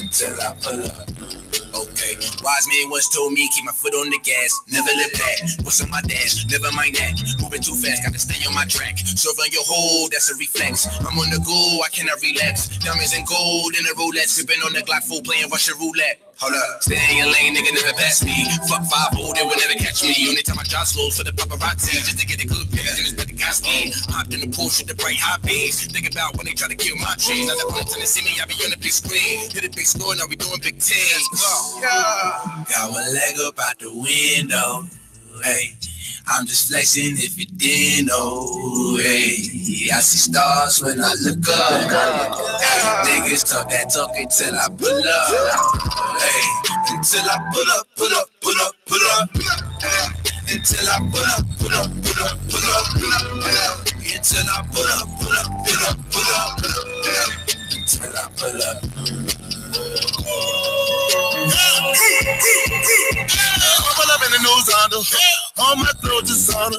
Until I pull up. Okay, wise man once told me keep my foot on the gas, never look back. What's on my dash? Never mind that. Moving too fast, gotta stay on my track. Serving your hold, that's a reflex. I'm on the go, I cannot relax. Diamonds and gold in a Rolex, sipping on the Glock 4, playing Russian roulette. Hold up, stay in your lane, nigga, never pass me. Fuck 5-0, they will never catch me. Only time I drop slow for the paparazzi, just to get a good picture in this better costume. Hopped in the Porsche, the bright hot beams. Think about when they try to kill my dreams. Now they're wanting to see me, I be on the big screen. Hit a big score, now we doing big things. Got one leg up out the window. Hey, I'm just flexing if you didn't know. Hey, I see stars when I look up. Niggas talk that talk until I pull up. Hey, until I pull up, pull up, pull up, pull up. Until I pull up, pull up, pull up, pull up, pull up. Until I pull up, pull up, pull up, pull up. Until I pull up. I'm pull up in the news under. On my throat designer.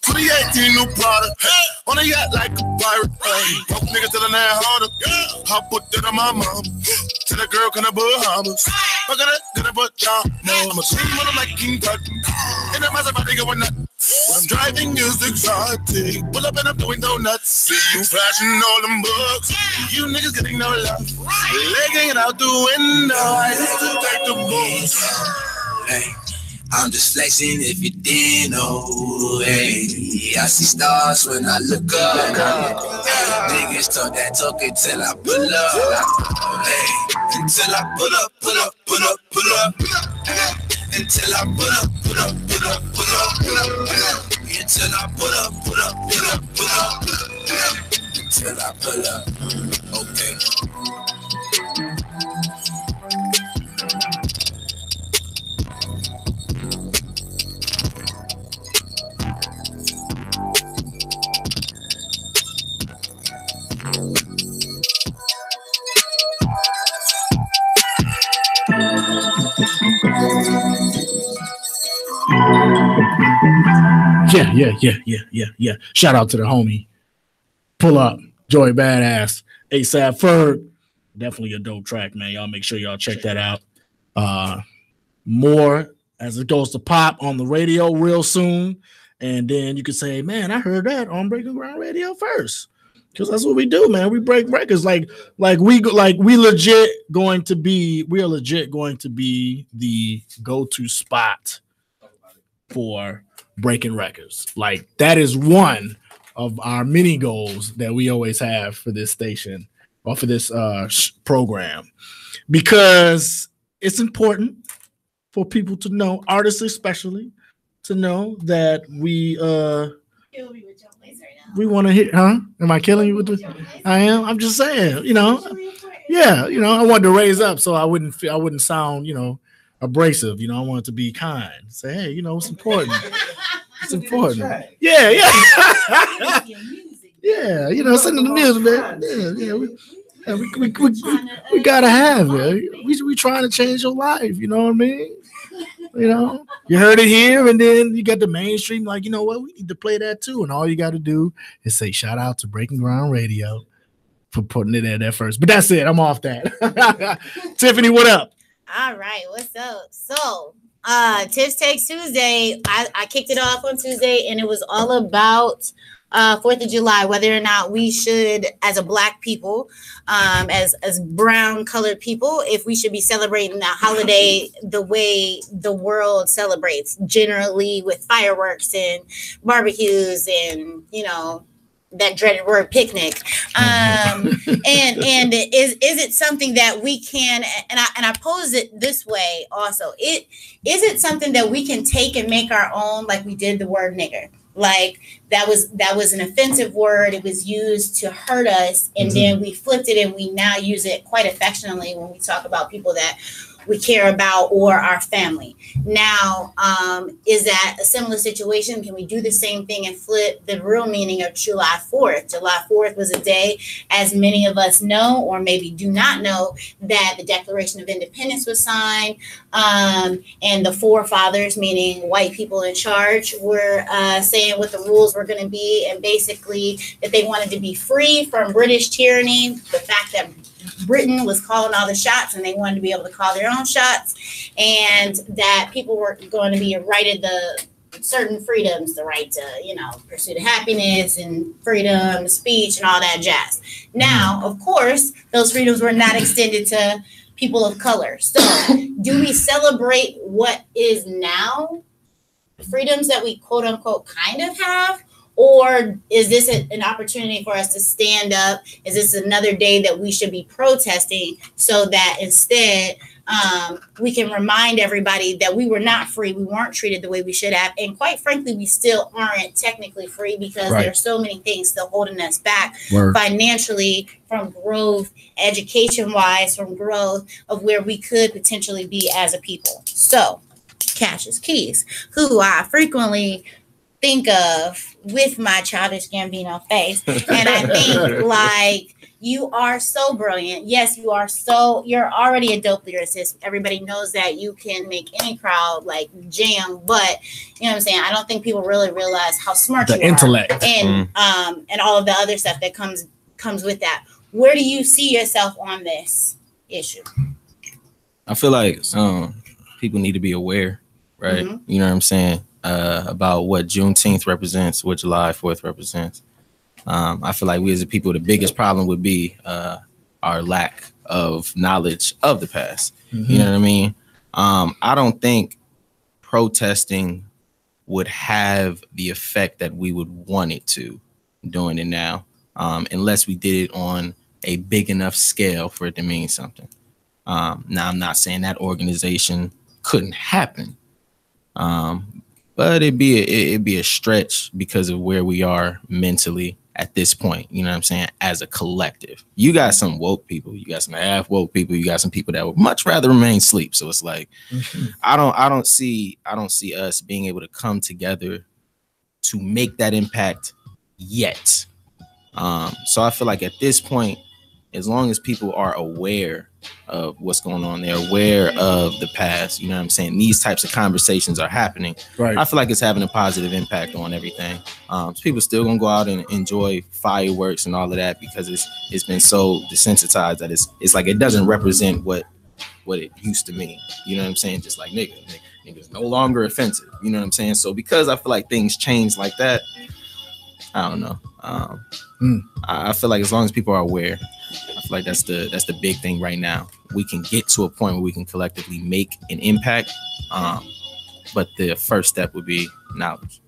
2018 new product. On a yacht like a pirate. Hope niggas till the 900. I put that on my mom. To the girl can I Bahamas. I gotta put y'all. I'm a dream on them like King Tut. And I'm about to go nuts. What I'm driving is exotic. Pull up and I'm doing donuts. See you flashing all them bugs. You niggas getting no love. Legging out the window. I used to take the bulls. Hey, I'm just flexing if you didn't know. Hey, I see stars when I look up. Niggas talk that talk until I pull up. Hey, until I pull up, pull up, pull up, pull up. Until I pull up, pull up, pull up, pull up, pull up. Until I pull up, pull up, pull up, pull up. Until I pull up. Okay. Yeah. Shout out to the homie. Pull Up, Joy Badass, ASAP Ferg. Definitely a dope track, man. Y'all make sure y'all check that out. More as it goes to pop on the radio real soon. And then you can say, man, I heard that on Breaking Ground Radio first. Because that's what we do, man. We break records we are legit going to be the go-to spot for breaking records. Like, that is one of our many goals that we always have for this station or for this program, because it's important for people to know, artists especially, to know that we want to hit, huh? Am I killing you with this? I am. I'm just saying, yeah, I wanted to raise up so I wouldn't sound, abrasive. I want it to be kind. Say, hey, it's important. It's important. Yeah. Yeah, sending the music, man. Yeah, we gotta have it. We trying to change your life. You know what I mean? You heard it here, and then you got the mainstream. Like, you know what? We need to play that too. And all you got to do is say shout out to Breaking Ground Radio for putting it in there first. But that's it. I'm off that. Tiffany, what up? All right, what's up? So, Tips Takes Tuesday. I kicked it off on Tuesday, and it was all about 4th of July, whether or not we should, as a Black people, as brown colored people, if we should be celebrating that holiday the way the world celebrates, generally with fireworks and barbecues and, that dreaded word picnic. And is it something that we can, and I pose it this way also, is it something that we can take and make our own, like we did the word nigger? Like that was an offensive word. It was used to hurt us. And then we flipped it and we now use it quite affectionately when we talk about people that we care about or our family. Now, is that a similar situation? Can we do the same thing and flip the real meaning of July 4th? July 4th was a day, as many of us know, or maybe do not know, that the Declaration of Independence was signed, and the forefathers, meaning white people in charge, were saying what the rules were going to be, and basically that they wanted to be free from British tyranny, the fact that Britain was calling all the shots and they wanted to be able to call their own shots, and that people were going to be righted the certain freedoms, the right to, pursuit of happiness and freedom of speech and all that jazz. Now, of course, those freedoms were not extended to people of color. So do we celebrate what is now freedoms that we quote unquote kind of have? Or is this an opportunity for us to stand up? Is this another day that we should be protesting so that instead we can remind everybody that we were not free. We weren't treated the way we should have. And quite frankly, we still aren't technically free because there are so many things still holding us back financially, from growth, education-wise, from growth of where we could potentially be as a people. So, Cassius Keys, who I frequently think of with my childish Gambino face. And I think, like, you are so brilliant. Yes, you're already a dope lyricist. Everybody knows that you can make any crowd like jam, but you know what I'm saying? I don't think people really realize how smart you intellect. are. And all of the other stuff that comes with that. Where do you see yourself on this issue? I feel like people need to be aware, right? You know what I'm saying? About what Juneteenth represents, what July 4th represents. I feel like we as a people, the biggest problem would be our lack of knowledge of the past. You know what I mean? I don't think protesting would have the effect that we would want it to doing it now, unless we did it on a big enough scale for it to mean something. Now, I'm not saying that organization couldn't happen, but it'd be a stretch because of where we are mentally at this point. You know what I'm saying? As a collective, you got some woke people, you got some half woke people, you got some people that would much rather remain asleep. So it's like, I don't see us being able to come together to make that impact yet. So I feel like at this point, as long as people are aware of what's going on, they're aware of the past, you know what I'm saying? These types of conversations are happening. Right. I feel like it's having a positive impact on everything. People still gonna go out and enjoy fireworks and all of that because it's been so desensitized that it's like it doesn't represent what it used to mean. You know what I'm saying? Just like nigga's no longer offensive. You know what I'm saying? So because I feel like things change like that, I don't know. I feel like as long as people are aware, I feel like that's the big thing right now. We can get to a point where we can collectively make an impact, but the first step would be knowledge.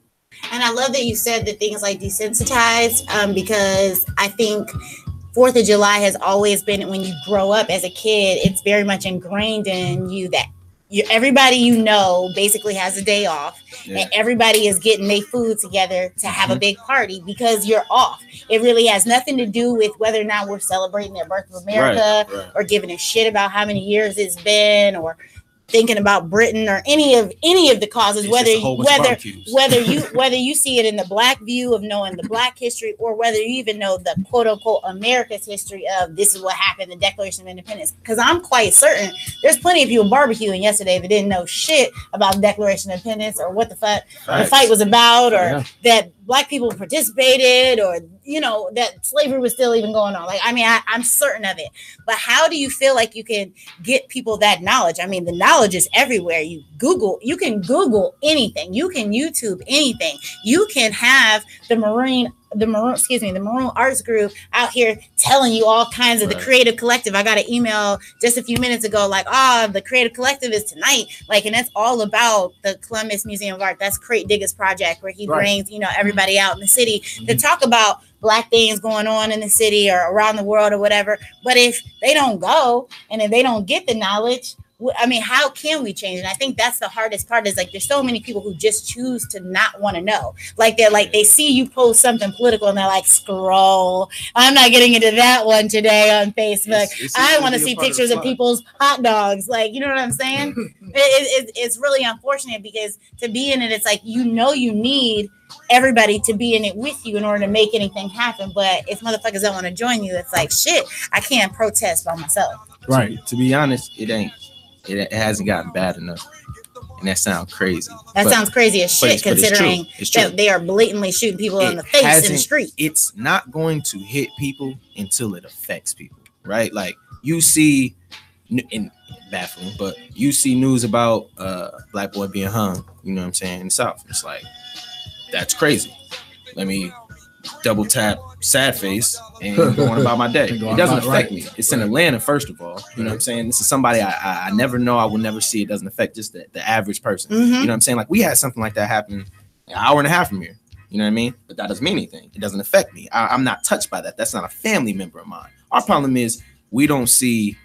And I love that you said the things like desensitized, because I think 4th of July has always been, when you grow up as a kid, it's very much ingrained in you that everybody you know basically has a day off, and everybody is getting their food together to have a big party because you're off. It really has nothing to do with whether or not we're celebrating the birth of America or giving a shit about how many years it's been or thinking about Britain or any of the causes, whether you see it in the Black view of knowing the Black history, or whether you even know the quote unquote America's history of this is what happened, the Declaration of Independence. Because I'm quite certain there's plenty of people barbecuing yesterday that didn't know shit about the Declaration of Independence or what the fuck the fight was about, or that Black people participated, or that slavery was still even going on. Like, I mean, I'm certain of it. But how do you feel like you can get people that knowledge? I mean, the knowledge is everywhere. You can Google anything. You can YouTube anything. You can have the Maroon Arts Group out here telling you all kinds of the Creative Collective. I got an email just a few minutes ago, like, the Creative Collective is tonight. Like, and that's all about the Columbus Museum of Art. That's Crate Diggers Project, where he brings, everybody out in the city to talk about Black things going on in the city or around the world or whatever. But if they don't go and if they don't get the knowledge, I mean, how can we change? And I think that's the hardest part, is like, there's so many people who just choose to not want to know. Like, they see you post something political and they're like, scroll. I'm not getting into that one today on Facebook. I want to see pictures of people's hot dogs. Like, you know what I'm saying? It's really unfortunate, because to be in it, it's like, you need everybody to be in it with you in order to make anything happen. But if motherfuckers don't want to join you, it's like, shit, I can't protest by myself. Right. To be honest, it ain't. It hasn't gotten bad enough. And that sounds crazy. That sounds crazy as shit, considering that they are blatantly shooting people in the face in the street. It's not going to hit people until it affects people, right? Like, you see, and baffling, but you see news about Black boy being hung, you know what I'm saying, in the South. It's like, that's crazy. Let me double tap sad face and go on about my day. It doesn't affect me. It's in Atlanta, first of all. You know what I'm saying? This is somebody I never know. I will never see. It doesn't affect just the average person. You know what I'm saying? Like, we had something like that happen an hour and a half from here. You know what I mean? But that doesn't mean anything. It doesn't affect me. I'm not touched by that. That's not a family member of mine. Our problem is we don't see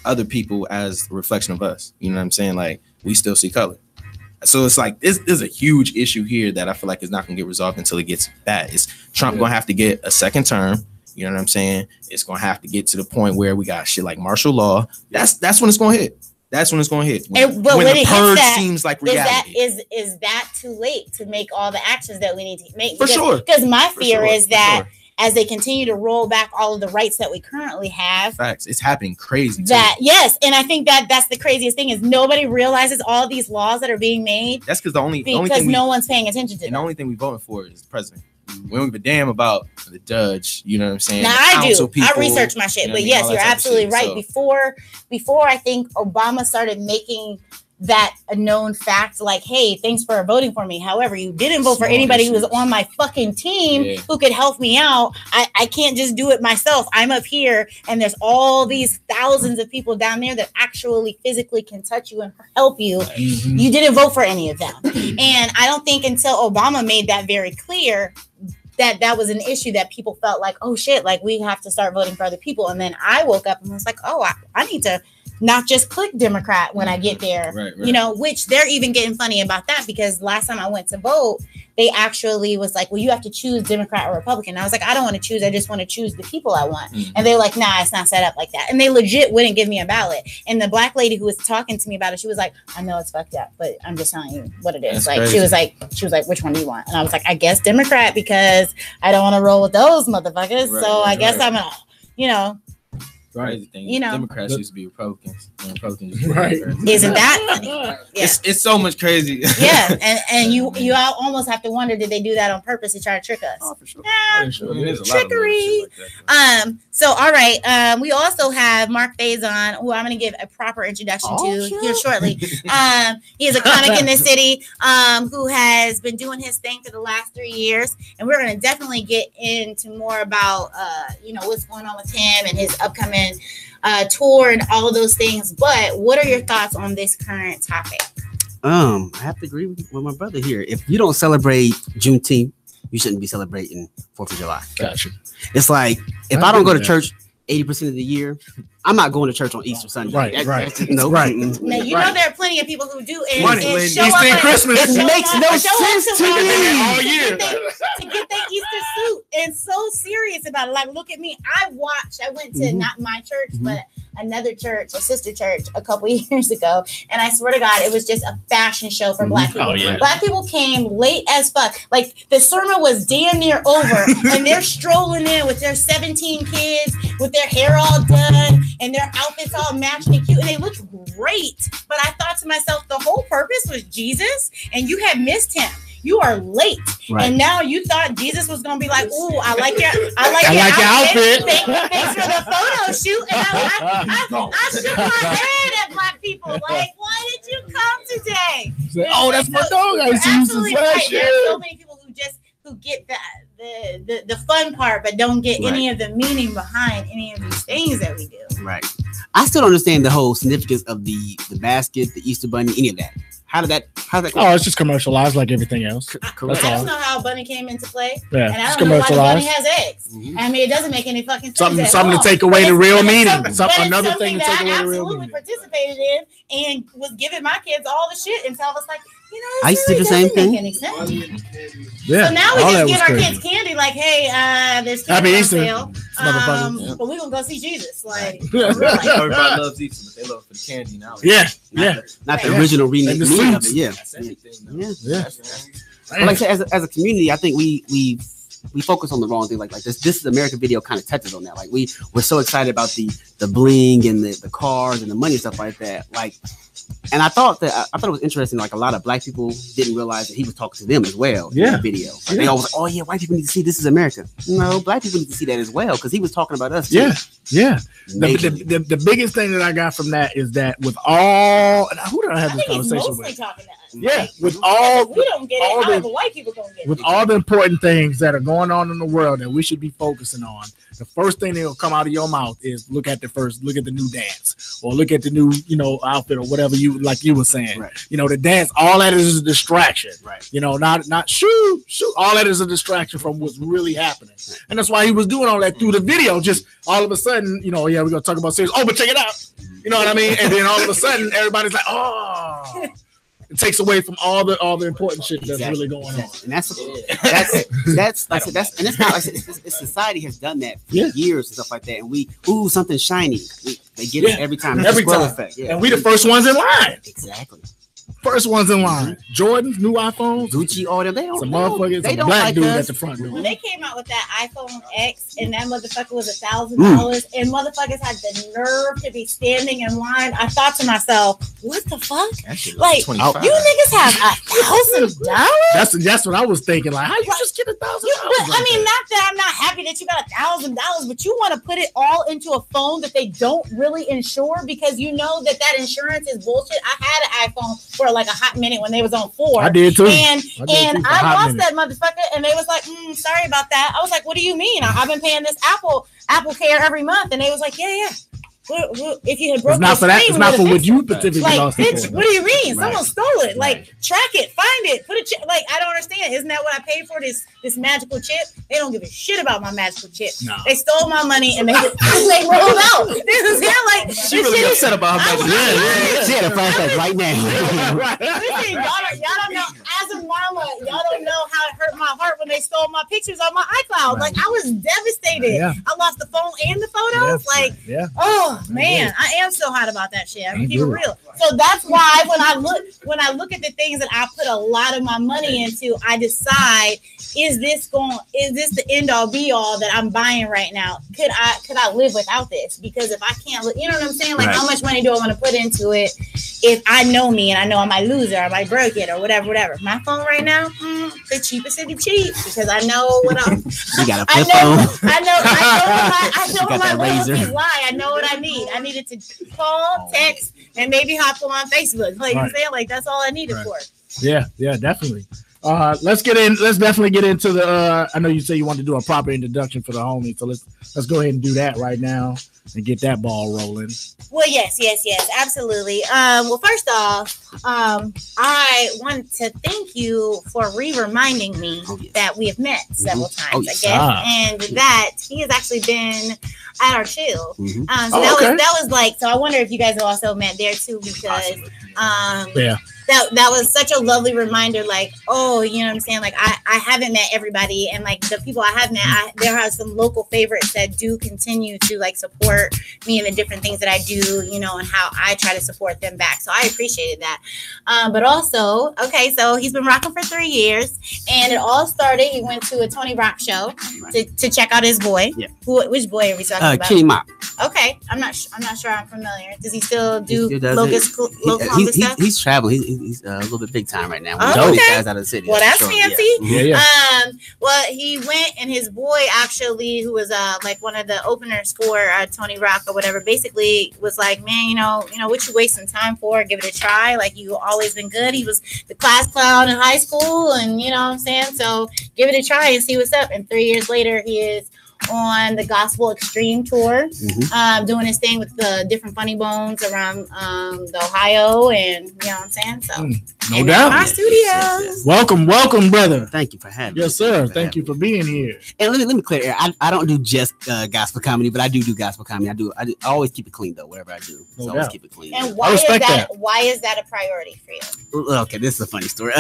other people as a reflection of us. You know what I'm saying? Like, we still see color. So it's like this is a huge issue here that I feel like is not gonna get resolved until it gets bad. Is Trump gonna have to get a second term? You know what I'm saying? It's gonna have to get to the point where we got shit like martial law. That's when it's gonna hit. That's when it's gonna hit. When the purge seems like reality. Is that too late to make all the actions that we need to make? For sure. Because my fear is that as they continue to roll back all of the rights that we currently have. Facts. It's happening crazy. Yes, and I think that's the craziest thing is nobody realizes all these laws that are being made. That's because no one's paying attention to them. The only thing we voting for is the president. We don't give a damn about the judge. You know what I'm saying? Now I do. I research my shit, but yes, you're absolutely right. So, before I think Obama started making that a known fact, like, hey, thanks for voting for me. However, you didn't vote for anybody who was on my fucking team who could help me out. I can't just do it myself. I'm up here and there's all these thousands of people down there that actually physically can touch you and help you. Mm-hmm. You didn't vote for any of them. And I don't think until Obama made that very clear that was an issue that people felt like, oh shit, like we have to start voting for other people. And then I woke up and was like, oh, I need to not just click Democrat when I get there, right. You know, which they're even getting funny about that because last time I went to vote, they actually was like, well, you have to choose Democrat or Republican. I was like, I don't want to choose. I just want to choose the people I want. Mm-hmm. And they're like, nah, it's not set up like that. And they legit wouldn't give me a ballot. And the black lady who was talking to me about it, she was like, I know it's fucked up, but I'm just telling you what it is. That's like, crazy. She was like, which one do you want? And I was like, I guess Democrat because I don't want to roll with those motherfuckers. Right, so I guess I'm gonna, you know. Crazy thing, you know, Democrats used to be Republicans. Right? Isn't that funny? Yeah. It's so much crazy. Yeah, and you almost have to wonder, did they do that on purpose to try to trick us? Oh, for sure. Yeah, trickery. So all right. We also have Mark Faison, who I'm going to give a proper introduction to here shortly. He is a comic in the city, who has been doing his thing for the last 3 years, and we're going to definitely get into more about what's going on with him and his upcoming tour and all of those things. But what are your thoughts on this current topic? I have to agree with my brother here. If you don't celebrate Juneteenth, you shouldn't be celebrating 4th of July. Gotcha. It's like if I don't go to church 80% of the year, I'm not going to church on Easter Sunday. Right. Right. Now there are plenty of people who do and show Easter and Christmas. It makes no sense to me. All year to get that Easter suit and so serious about it. Like, look at me. I went to not my church, but another church, a sister church, a couple years ago, and I swear to God, it was just a fashion show for black people. Black people came late as fuck. Like the sermon was damn near over, and they're strolling in with their 17 kids, with their hair all done, and their outfits all matching and cute, and they looked great. But I thought to myself, the whole purpose was Jesus, and you had missed him. You are late, and now you thought Jesus was gonna be like, "Ooh, I like your outfit. Thanks for the photo shoot." And I shook my head at black people, like, "Why did you come today?" That's my dog. I see absolutely right. There are so many people who get the fun part, but don't get any of the meaning behind any of these things that we do. Right. I still don't understand the whole significance of the basket, the Easter bunny, any of that. How did that Oh, it's just commercialized like everything else. I don't know how a bunny came into play. Yeah, and I don't know why the bunny has eggs. I mean, it doesn't make any fucking sense. Something to take away the real meaning. Another thing to take away the real meaning. I absolutely participated in and was giving my kids all the shit until I was like, I used to do the same thing. Yeah. So now we just give our kids candy, like, hey, there's candy on sale. But we're gonna go see Jesus. Like, everybody loves Easter, but they love for the candy now. Not the original remake of it. Yeah. But like I said, as a community, I think we focus on the wrong thing. Like this is American Video kind of touches on that. Like we're so excited about the bling and the cars and the money and stuff like that. Like, and I thought it was interesting. Like a lot of black people didn't realize that he was talking to them as well. In the video. Like, they always, oh yeah, white people need to see this is America. No, black people need to see that as well because he was talking about us too. Yeah. The biggest thing that I got from that is that with all, and who did I have this conversation with? Yeah, with all we don't get it. How the white people gonna get it? With all the important things that are going on in the world that we should be focusing on, the first thing that'll come out of your mouth is look at the new dance or look at the new, outfit or whatever you were saying. Right. The dance, all that is a distraction. Right. Not shoot. All that is a distraction from what's really happening. Right. And that's why he was doing all that through the video. Just all of a sudden, we're gonna talk about series. Oh, but check it out. You know what I mean? And then all of a sudden, everybody's like, oh. It takes away from all the important shit that's really going on, and that's like and it's not like society has done that for years and stuff like that. And something shiny, they get it every time. Every time. Effect. Yeah. And we the first ones in line. Exactly. First ones in line. Jordan's new iPhones, Gucci, all them. They don't. Some motherfuckers. Some black like dude at the front door. When they came out with that iPhone X and that motherfucker was $1,000, and motherfuckers had the nerve to be standing in line, I thought to myself, "What the fuck? Like you niggas have $1,000? That's what I was thinking. Like, how you just get $1,000? I mean, not that I'm not happy that you got $1,000, but you want to put it all into a phone that they don't really insure because you know that insurance is bullshit. I had an iPhone for like a hot minute when they was on 4. I did too. And I lost that motherfucker, and they was like, sorry about that. I was like, what do you mean? I've been paying this Apple Care every month, and they was like, yeah. If you had broken it's not for that. It's not for what you specifically lost. Bitch, what do you mean? Right. Someone stole it. Like, track it, find it, put it. Like, I don't understand. Isn't that what I paid for? This magical chip? They don't give a shit about my magical chip. No. They stole my money and they rolled out. This is here like she really upset about her magic. Yeah. She had a flashback right now. Listen, y'all don't know. As a mama, y'all don't know how it hurt my heart when they stole my pictures on my iCloud. Right. Like, I was devastated. Yeah. I lost the phone and the photos. Oh. Man, I am so hot about that shit. I'm keep it real. So that's why when I look at the things that I put a lot of my money into, I decide, is this the end all be all that I'm buying right now? Could I live without this? Because if I can't, you know what I'm saying? Like, how much money do I want to put into it if I know me and I know I might lose it or I might break it or whatever. My phone right now, the cheapest of the cheap because I know what I'm. You got a flip phone. I know what my loyalties lie. I know what I need. I needed to call, text, and maybe hop on Facebook. Like you saying, like that's all I needed for it. Yeah, definitely. Let's definitely get into the. I know you say you want to do a proper introduction for the homie, so let's go ahead and do that right now and get that ball rolling. Well, yes, absolutely. Well, first off, I want to thank you for reminding me that we have met several times, I guess, and that he has actually been at our chill. So that was like. So I wonder if you guys have also met there too, because that was such a lovely reminder. Like, oh, you know what I'm saying? Like, I haven't met everybody, and like the people I have met, there are some local favorites that do continue to like support me and the different things that I do, and how I try to support them back. So I appreciated that. But also, so he's been rocking for 3 years, and it all started. He went to a Tony Rock show to check out his boy. Yeah. Which boy are we talking about? Kenny Mock. Okay, I'm not sure I'm familiar. Does he still do Locust stuff? He's traveling. He's a little bit big time right now. Guys out of the city. Well, that's fancy. Yeah. Well, he went, and his boy actually, who was like one of the openers for Tony Rock or whatever, basically was like, man, what you wasting time for? Give it a try. Like, you always been good. He was the class clown in high school, and you know what I'm saying. So give it a try and see what's up. And 3 years later, he is on the Gospel Extreme tour, doing his thing with the different funny bones around the Ohio, and you know what I'm saying. So no doubt, our studios. Welcome, brother. Thank you for having me. Yes, sir. Thank you for being here. And let me clear. I don't do just gospel comedy, but I do gospel comedy. I always keep it clean though. Whatever I do, always keep it clean. And why is that? Why is that a priority for you? Okay, this is a funny story.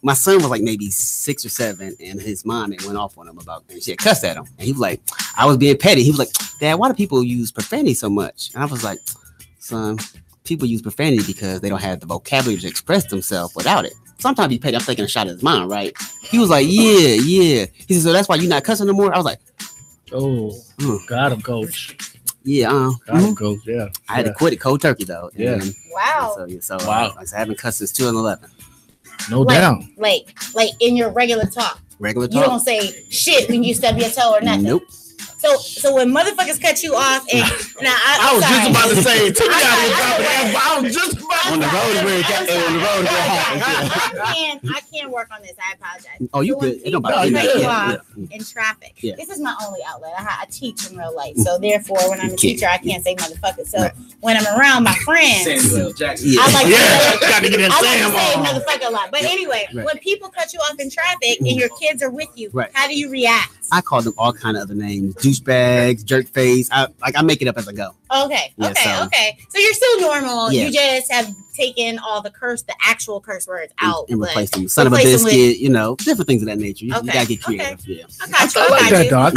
My son was like maybe 6 or 7, and his mom went off on him and she had cussed at him, and he was like, I was being petty. He was like, Dad, why do people use profanity so much? And I was like, son, people use profanity because they don't have the vocabulary to express themselves without it. Sometimes he's petty. I'm taking a shot at his mom, right? He was like, yeah. He said, so that's why you're not cussing no more? I was like, got him, coach. Yeah. Got him, coach. Yeah. I had to quit it cold turkey, though. Yeah. Wow. So wow. I haven't cussed since 2011. No doubt. Like in your regular talk. You don't say shit when you stub your toe or nothing. Nope. So when motherfuckers cut you off, and now I was just about to say, I was just On the road is where it happens. I can't work on this. I apologize. Oh, you So good? It don't when bother people me. cut you Yeah, off in traffic. Yeah. This is my only outlet. I teach in real life, so therefore, when I'm a teacher, I can't say motherfucker. So when I'm around my friends, Samuel Jackson. I like to say, Gotta get that I like Sam to say on. motherfucker a lot. But anyway, Right. when people cut you off in traffic and your kids are with you, Right. how do you react? I call them all kind of other names, douchebags, jerk face. I make it up as I go. Okay, Yeah, okay, so- okay. So you're still normal. Yeah. You just have taken all the actual curse words out And but replace them. Son of a replace them with- biscuit, you know, different things of that nature. You Okay, gotta get okay. creative. Yeah. I got you. I like got that, you. though. I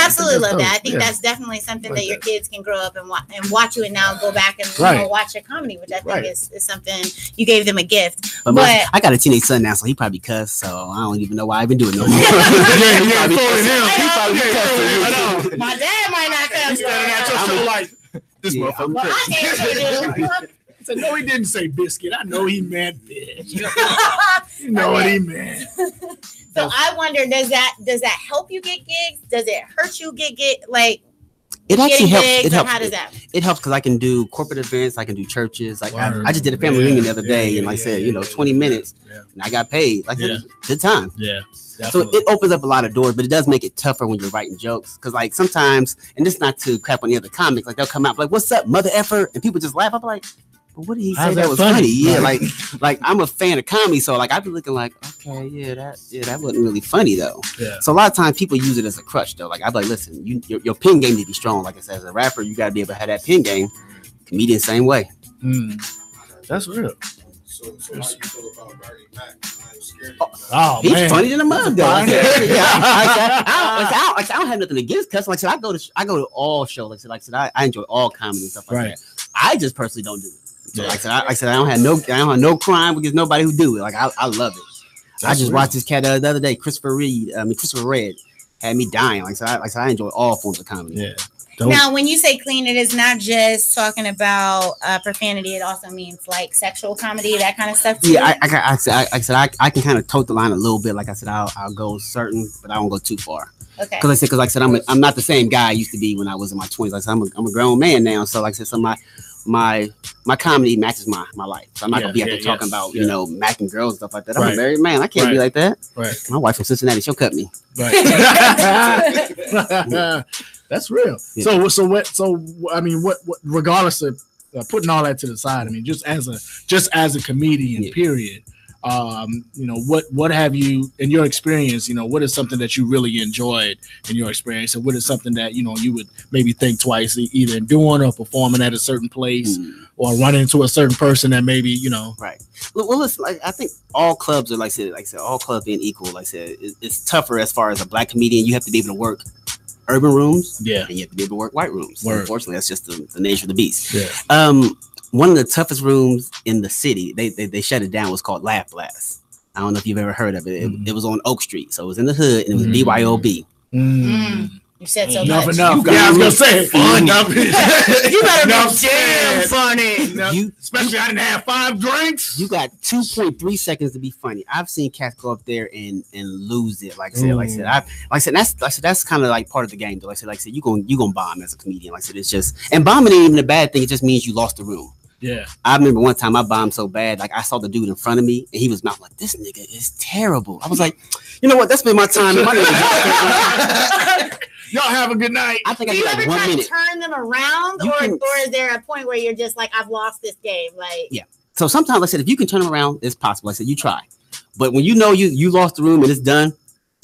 absolutely that's love that. I dope. think Yeah. that's definitely something Like that your that. kids can grow up and watch you and now go back and Right. watch your comedy, which I think Right. is something you gave them a gift. But But I got a teenage son now, so he probably cuss. So I don't even know why I even do it no more. Yeah, He throwing probably him. cuss. He probably cuss. I know. my dad might not come. Standing at your show like this Yeah, motherfucker. Well, I can't do. I said, no, he didn't say biscuit. I know he meant bitch. You know what he meant. So I wonder, does that help you get gigs? Does it hurt you get like It actually getting helps. gigs? It Or helps. how does that? It helps because I can do corporate events. I can do churches. Like Word. I just did a family Yeah. reunion the other Yeah, day, yeah, and like I yeah, said, yeah, you know, yeah, 20 minutes, yeah. and I got paid. Like Yeah. good time. Yeah. So it opens up a lot of doors, but it does make it tougher when you're writing jokes. Because like sometimes, and this is not to crap on the other comics, like they'll come out like, "What's up, mother effer?" and people just laugh. I'm like, "But what did he say How's that that was funny?" funny?" Yeah, Right. like I'm a fan of comedy, so like I'd be looking like, "Okay, that wasn't really funny though." Yeah. So a lot of times people use it as a crutch though. Like I'd be like, "Listen, your pen game need to be strong." Like I said, as a rapper, you gotta be able to have that pen game. Comedian, same way. That's real. So how you feel about Bernie Mac? Are you scared? Oh, He's man. funny than a mug though. Like I That's said, I don't have nothing against cussing. Like I said, I go to all shows. Like I said, I enjoy all comedy and stuff like Right. that. I just personally don't do it. So like I said, I don't have no crime against nobody who do it. Like I love it. I just watched this cat the other day, Christopher Red, had me dying. Like I said, I enjoy all forms of comedy. Yeah. Now, when you say clean, it is not just talking about profanity. It also means like sexual comedy, that kind of stuff too. Yeah, I can kind of tote the line a little bit. Like I said, I'll go certain, but I don't go too far. Okay. Because like I said, I'm not the same guy I used to be when I was in my 20s. Like I said, I'm a grown man now. So like I said, so my comedy matches my life. So I'm not gonna be out there talking about you know macking girls and stuff like that. I'm a married man. I can't be like that. Right. My wife from Cincinnati, she'll cut me. Right. That's real. Yeah. So I mean, what regardless of putting all that to the side, I mean, just as a comedian, period. You know, what have you in your experience? You know, what is something that you really enjoyed in your experience, and what is something that you know you would maybe think twice either in doing or performing at a certain place, or running into a certain person that maybe you know. Right. Well, listen, like, I think all clubs are like I said, all clubs being equal. Like I said, it's tougher as far as a black comedian. You have to be able to work urban rooms, and you have to be able to work white rooms. So unfortunately, that's just the nature of the beast. Yeah. One of the toughest rooms in the city, they shut it down, was called Laugh Blast. I don't know if you've ever heard of it. It was on Oak Street, so it was in the hood, and it was BYOB. You said so Enough. much. Yeah, I was gonna say Funny. You better be damn funny. Especially I didn't have 5 drinks. You got 2.3 seconds to be funny. I've seen cats go up there and lose it. Like I said, that's kind of like part of the game. Though. Like I said, you gonna bomb as a comedian. Like I said, it's just, and bombing ain't even a bad thing. It just means you lost the room. Yeah. I remember one time I bombed so bad, like I saw the dude in front of me and he was like, "This nigga is terrible." I was like, you know what? That's been my time. And my nigga Y'all have a good night. I think Do I you did ever like 1 try minute. to turn them around, or is there a point where you're just like, I've lost this game? Like, Yeah. So sometimes, like I said, if you can turn them around, it's possible. I said, you try. But when you know you lost the room and it's done,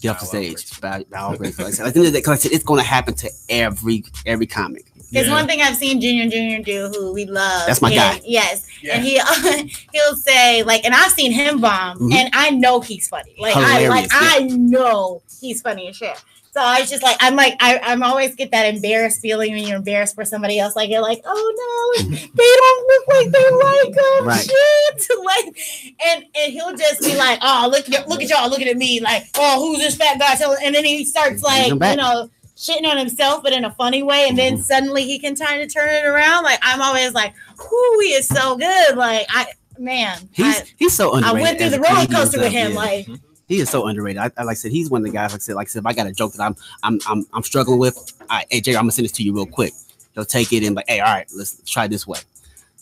get off the stage. Bow gracefully. Like I said, at the end of the day, 'cause I said, it's going to happen to every comic. there's one thing I've seen Junior do, who we love. That's my guy. Yes, and he'll say like, and I've seen him bomb, and I know he's funny. Like Hilarious, I know he's funny as shit. So I was just like, I'm always get that embarrassed feeling when you're embarrassed for somebody else. Like you're like, oh no, they don't look like they like him. Right. Shit. Like, and he'll just be like, oh look at y'all looking at me like, oh who's this fat guy? And then he starts like, you know, shitting on himself, but in a funny way. And then suddenly he can turn it around. Like I'm always like, whoo, he is so good. Like He's so underrated. I went through the roller coaster with him. Like. He is so underrated. I like I said, he's one of the guys. Like I said, if I got a joke that I'm struggling with, all right, hey Jay, I'm gonna send this to you real quick. He'll take it and like, hey, all right, let's try this way.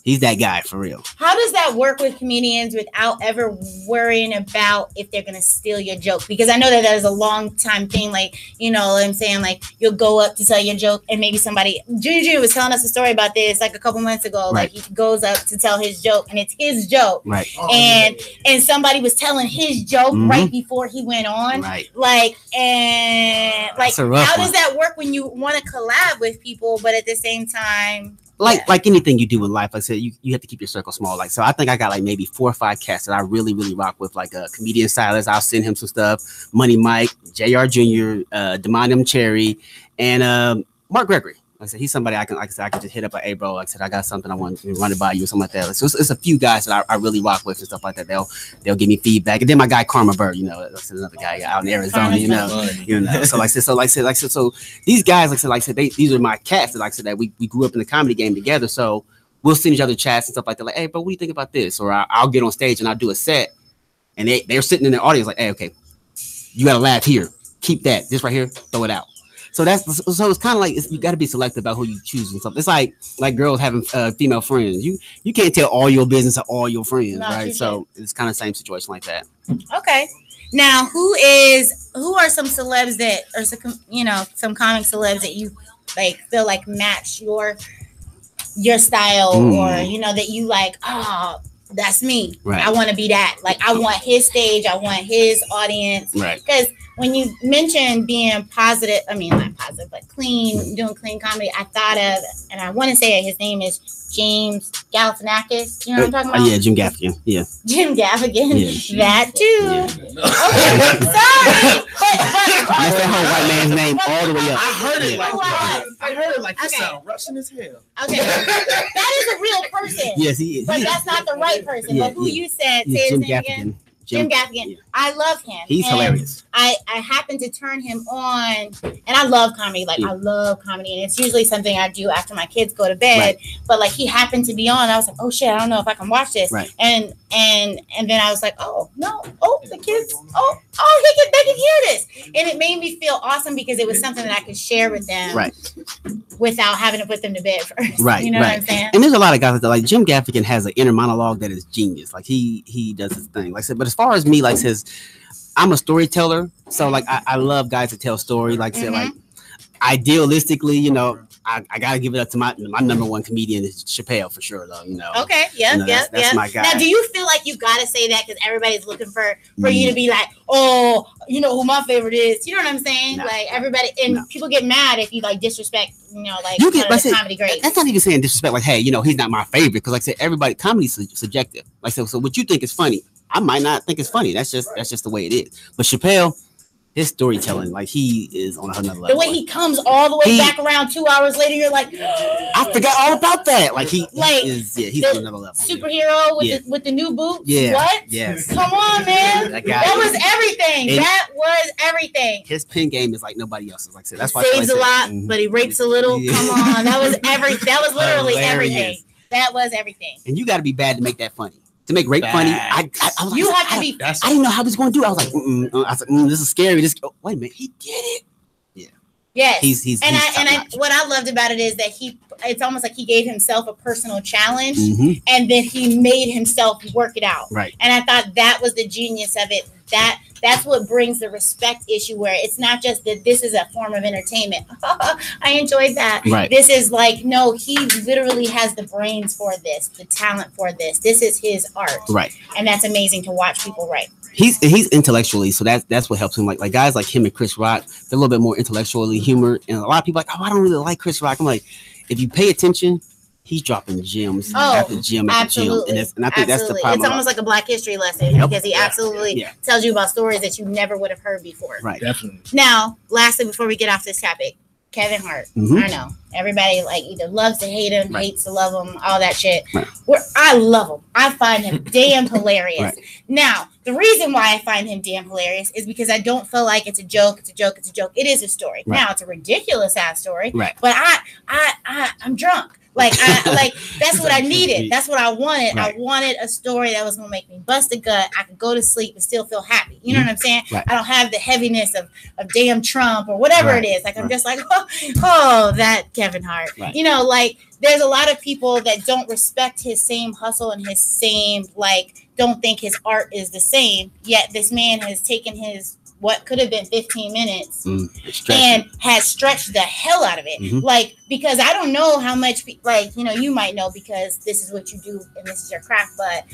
He's that guy for real. How does that work with comedians without ever worrying about if they're gonna steal your joke? Because I know that is a long time thing. Like, you know what I'm saying? Like, you'll go up to tell your joke and maybe somebody, Junior was telling us a story about this like a couple months ago. Right. Like, he goes up to tell his joke and it's his joke. Right. And somebody was telling his joke right before he went on. Right. Like, and like, That's a rough how one. does that work when you want to collab with people, but at the same time, Like anything you do in life, like I said, you have to keep your circle small. Like, so I think I got like maybe 4 or 5 cats that I really, really rock with, like a comedian Silas. I'll send him some stuff. Money Mike, JR Jr., Demonium Cherry, and Mark Gregory. Like I said, he's somebody I can just hit up like, hey bro, like I said, I got something I want to run it by you or something like that. So it's a few guys that I really rock with and stuff like that. They'll give me feedback. And then my guy Karma Bird, you know, that's another guy out in Arizona, you know. So so these guys, like I said, these are my cats that like I said that we grew up in the comedy game together. So we'll send each other chats and stuff like that. Like, hey bro, what do you think about this? Or I'll get on stage and I'll do a set, and they're sitting in the audience like, hey, okay, you gotta laugh here, keep that, this right here, throw it out. So it's kind of like you got to be selective about who you choose and stuff. It's like girls having female friends. You can't tell all your business to all your friends, right? So it's kind of the same situation like that. Okay. Now, who are some celebs that, or some comic celebs that you like feel like match your style, or that you like? Oh, that's me. Right. I want to be that. Like, I want his stage. I want his audience. Right. Because when you mentioned being positive, I mean, not positive, but doing clean comedy, I thought of, and I want to say his name is James Galifianakis. You know what I'm talking about? Yeah, Jim Gaffigan. Yeah. Jim Gaffigan. Yeah. That too. Yeah. Okay. Sorry. That's that whole white man's name all the way up. I heard it like this sound Russian as hell. Okay. That is a real person. Yes, he is. But that's not the right person. Yeah, but who you said, say Jim his name Gaffigan. again? Jim Gaffigan. Yeah. I love him. He's hilarious. I happened to turn him on, and I love comedy. Like, I love comedy, and it's usually something I do after my kids go to bed. Right. But like, he happened to be on. I was like, oh shit, I don't know if I can watch this. Right. And then I was like, oh no, the kids, they can hear this, and it made me feel awesome because it was something that I could share with them. Right. Without having to put them to bed first. Right. You know what I'm saying? And there's a lot of guys that like Jim Gaffigan has an inner monologue that is genius. Like he does his thing. Like I said, but as far as me, like says, I'm a storyteller. So like I love guys that tell story. Like I said, like idealistically, I gotta give it up to my number one comedian is Chappelle for sure though. Okay. Yeah. That's my guy. Now, do you feel like you gotta say that because everybody's looking for you to be like, oh, you know who my favorite is? You know what I'm saying? Like everybody, and people get mad if you like disrespect, like you get comedy great. That's not even saying disrespect. Like, hey, he's not my favorite because like I said, everybody comedy's subjective. Like so what you think is funny, I might not think it's funny. That's just the way it is. But Chappelle, his storytelling, like he is on another level. The way he comes all the way back around 2 hours later, you're like, I forgot all about that. Like he's on another level. Superhero with the new boots. Yeah. What? Yes. Come on, man. That was everything. And that was everything. His pen game is like nobody else's. Like I said, that's why saves a lot, but he rapes a little. Yeah. Come on, that was everything. That was literally Hilarious. everything. That was everything. And you got to be bad to make that funny. To make rape funny, I didn't know how he was going to do it. I was like, this is scary. Wait a minute, he did it. Yeah. Yes. He's what I loved about it is that it's almost like he gave himself a personal challenge, Mhm. and then he made himself work it out. Right. And I thought that was the genius of it. That's what brings the respect issue, where it's not just that this is a form of entertainment. I enjoyed that. Right. This is like, no, he literally has the brains for this, the talent for this. This is his art. Right. And that's amazing to watch people write. He's intellectually, so that's what helps him. Like guys like him and Chris Rock, they're a little bit more intellectually humor. And a lot of people are like, I don't really like Chris Rock. I'm like, if you pay attention, he's dropping gems after gem after gem. And I think that's the problem. It's almost like a Black History lesson because he absolutely tells you about stories that you never would have heard before. Right. Definitely. Now, lastly, before we get off this topic, Kevin Hart. Mhm. I know everybody like either loves to hate him, hates to love him, all that shit. Right. I love him. I find him damn hilarious. Right. Now, the reason why I find him damn hilarious is because I don't feel like it's a joke. It's a joke. It's a joke. It is a story. Right. Now, it's a ridiculous ass story. Right. But I'm drunk. Like that's what I needed. That's what I wanted. Right. I wanted a story that was gonna make me bust a gut. I could go to sleep and still feel happy. You know what I'm saying? Right. I don't have the heaviness of damn Trump or whatever Right. it is. Like I'm Right. just like, oh, that Kevin Hart. Right. You know, like there's a lot of people that don't respect his same hustle and his same, like, don't think his art is the same. Yet this man has taken his, what could have been 15 minutes and has stretched the hell out of it. Like, because I don't know how much, like, you know, you might know because this is what you do and this is your craft, but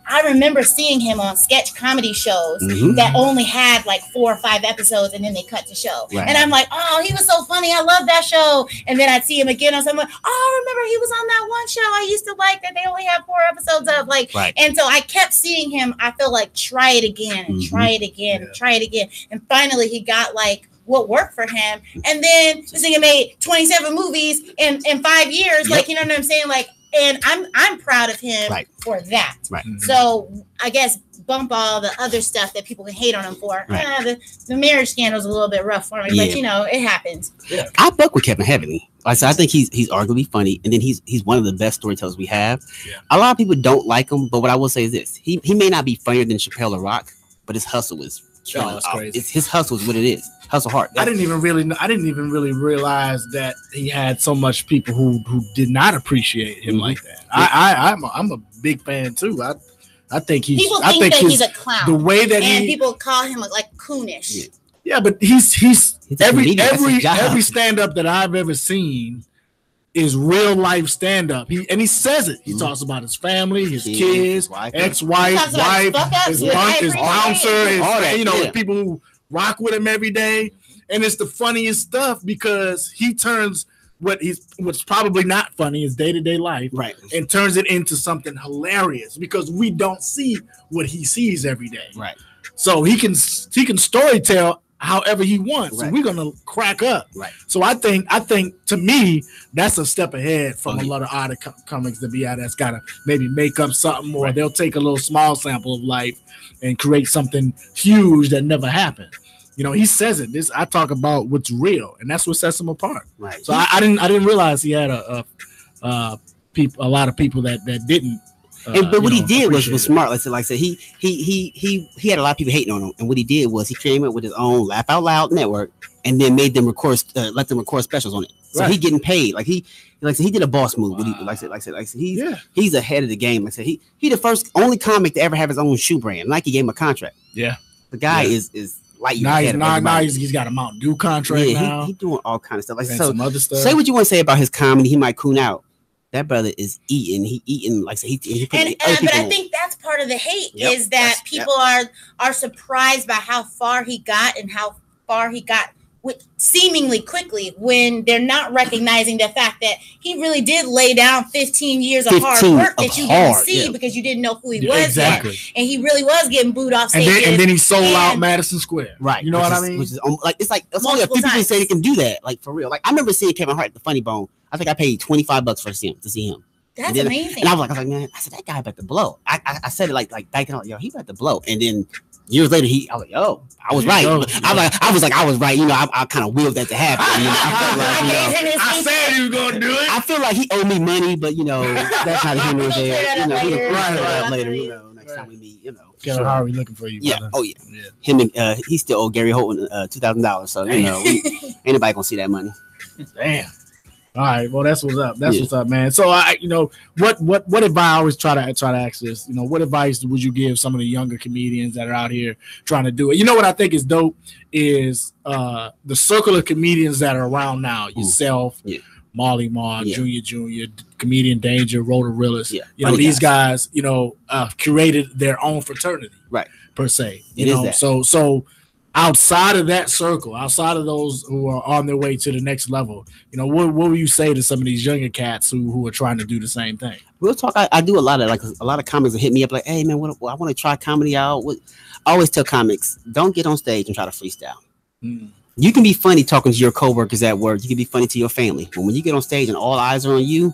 I remember seeing him on sketch comedy shows that only had like 4 or 5 episodes and then they cut the show. Right. And I'm like, oh, he was so funny. I love that show. And then I'd see him again on something. Like, oh, I remember he was on that one show I used to like that they only have 4 episodes of. Like, and so I kept seeing him. I felt like try it again and try it again and try it again. And finally he got like what worked for him. And then this nigga made 27 movies in 5 years. Like, you know what I'm saying? Like, and I'm proud of him for that. So I guess bump all the other stuff that people can hate on him for. The marriage scandal is a little bit rough for me, but you know, it happens. I fuck with Kevin heavily. Like I said, I think he's arguably funny, and then he's one of the best storytellers we have. A lot of people don't like him, but what I will say is this: he may not be funnier than Chappelle or Rock, but his hustle is killing. His hustle is what it is. Hustle hard. I didn't even really realize that he had so much people who did not appreciate him like that. I'm a big fan too. I think he's. People think that he's a clown. The way that people call him like coonish. Yeah, but he's every stand up that I've ever seen is real life stand up. He says it. He talks about his family, his kids, ex-wife, wife, his bouncer, his people who rock with him every day. And it's the funniest stuff because he turns what's probably not funny, his day-to-day life, and turns it into something hilarious because we don't see what he sees every day. So he can storytell however he wants. So we're gonna crack up. So I think to me that's a step ahead from a lot of other comics that be out that's gotta maybe make up something, or they'll take a little small sample of life and create something huge that never happened. You know, he says it. I talk about what's real, and that's what sets him apart. So I didn't realize he had a lot of people that didn't. But what he did was smart. Like I said, he had a lot of people hating on him, and what he did was he came up with his own Laugh Out Loud network, and then made them let them record specials on it. So he getting paid. Like he did a boss move. He's ahead of the game. Like I said, he the first only comic to ever have his own shoe brand. Nike gave him a contract. The guy is like he's got a Mountain Dew contract now. He's doing all kind of stuff. Like so, some other stuff. Say what you want to say about his comedy. He might coon out. That brother is eating. He eating like so he but I think that's part of the hate is that people are surprised by how far he got and how far he got with seemingly quickly when they're not recognizing the fact that he really did lay down 15 years of hard work that you didn't see because you didn't know who he was yet. And he really was getting booed off stage. And then he sold out Madison Square. You know what I mean? Which is like it's only a few people say they can do that. Like for real. Like I remember seeing Kevin Hart at the Funny Bone. I think I paid $25 to see him. That's amazing. And I was like, man, I said that guy about to blow. I said it like back then, yo, he about to blow. And then years later, I was like, yo, I was right. I was right. You know, I kind of willed that to happen. You know, I said he was gonna do it. I feel like he owed me money, but you know, that's not him over there. You know, he'll cry about it later. You know, next time we meet. You know, Kevin Hart, we looking for you. Brother. Oh yeah. Him and he still owe Gary Holton $2,000. So you know, anybody gonna see that money? Damn. All right, well that's what's up. That's what's up, man. So what advice I always try to ask this? You know, what advice would you give some of the younger comedians that are out here trying to do it? You know what I think is dope is the circle of comedians that are around now. Yourself, Marley Marl, Junior, Comedian Danger, Rotorillers. You know, these guys, you know, curated their own fraternity, per se. You know, so outside of that circle, outside of those who are on their way to the next level, you know, what will you say to some of these younger cats who are trying to do the same thing? Real talk, I do a lot of comics that hit me up like, hey man, I want to try comedy out. I always tell comics, don't get on stage and try to freestyle. You can be funny talking to your coworkers at work. You can be funny to your family, but when you get on stage and all eyes are on you,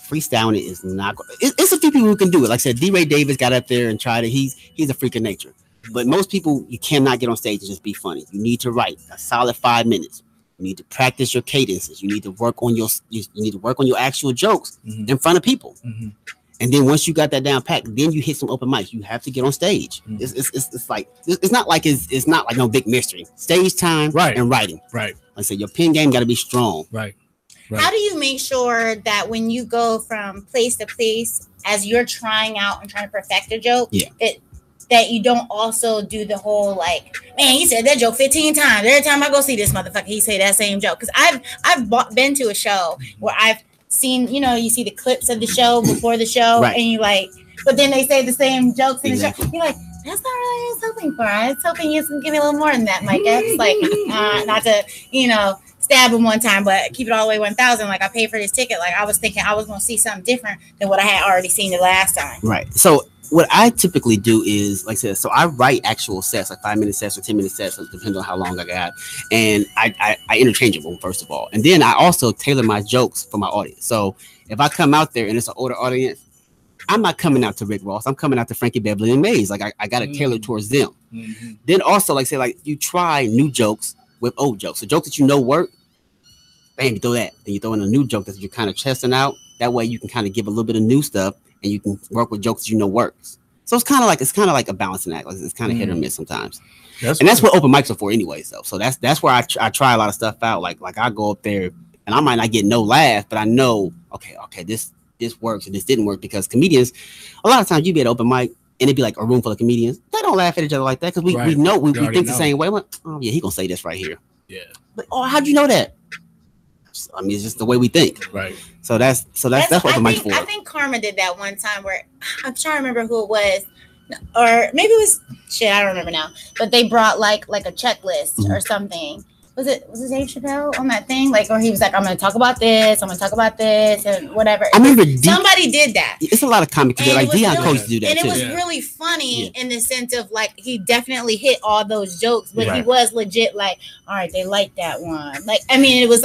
freestyling it is not. It's a few people who can do it. Like I said, D. Ray Davis got up there and tried it. He's a freak of nature. But most people, you cannot get on stage and just be funny. You need to write a solid 5 minutes. You need to practice your cadences. You need to work on your actual jokes in front of people. And then once you got that down packed, then you hit some open mics. You have to get on stage. It's not like no big mystery. Stage time and writing. Like I said, your pen game got to be strong. How do you make sure that when you go from place to place as you're trying out and trying to perfect a joke, that you don't also do the whole like, man, he said that joke 15 times. Every time I go see this motherfucker, he say that same joke. Because I've been to a show where I've seen, you see the clips of the show before the show, and you like, but then they say the same jokes in the show. You're like, that's not really what I was hoping for. I was hoping you could give me a little more than that, Mike. That's like, not to, stab him one time, but keep it all the way 1,000. Like I paid for this ticket. Like I was thinking I was going to see something different than what I had already seen the last time. Right. So what I typically do is, like I said, so I write actual sets, like 5-minute sets or 10-minute sets, depending on how long I got. And I interchange them, first of all. And then I also tailor my jokes for my audience. So if I come out there and it's an older audience, I'm not coming out to Rick Ross. I'm coming out to Frankie Beverly and Mays. Like I got to tailor towards them. Then also, like say, like you try new jokes with old jokes. So jokes that work, bam, you throw that. Then you throw in a new joke that you're kind of testing out. That way you can kind of give a little bit of new stuff and you can work with jokes that works. So it's kind of like a balancing act. Like it's kind of hit or miss sometimes. That's what open mics are for anyways, though. So that's where I try a lot of stuff out. Like I go up there and I might not get no laugh, but I know, okay, this works and this didn't work, because comedians, a lot of times you be at open mic and it'd be like a room full of comedians. They don't laugh at each other like that because we know we think the same way. Like, oh yeah, he gonna say this right here. Yeah. But how'd you know that? I mean, it's just the way we think. Right. So that's what open mic for. I think Karma did that one time where I'm trying to remember who it was, or maybe it was I don't remember now. But they brought like a checklist or something. Was it Dave Chappelle on that thing? Like, or he was like, I'm going to talk about this, and whatever. I remember somebody did that. It's a lot of comics like Deion Cole used to do that. And it was really funny in the sense of like, he definitely hit all those jokes, but he was legit like, all right, they like that one. Like, I mean, it was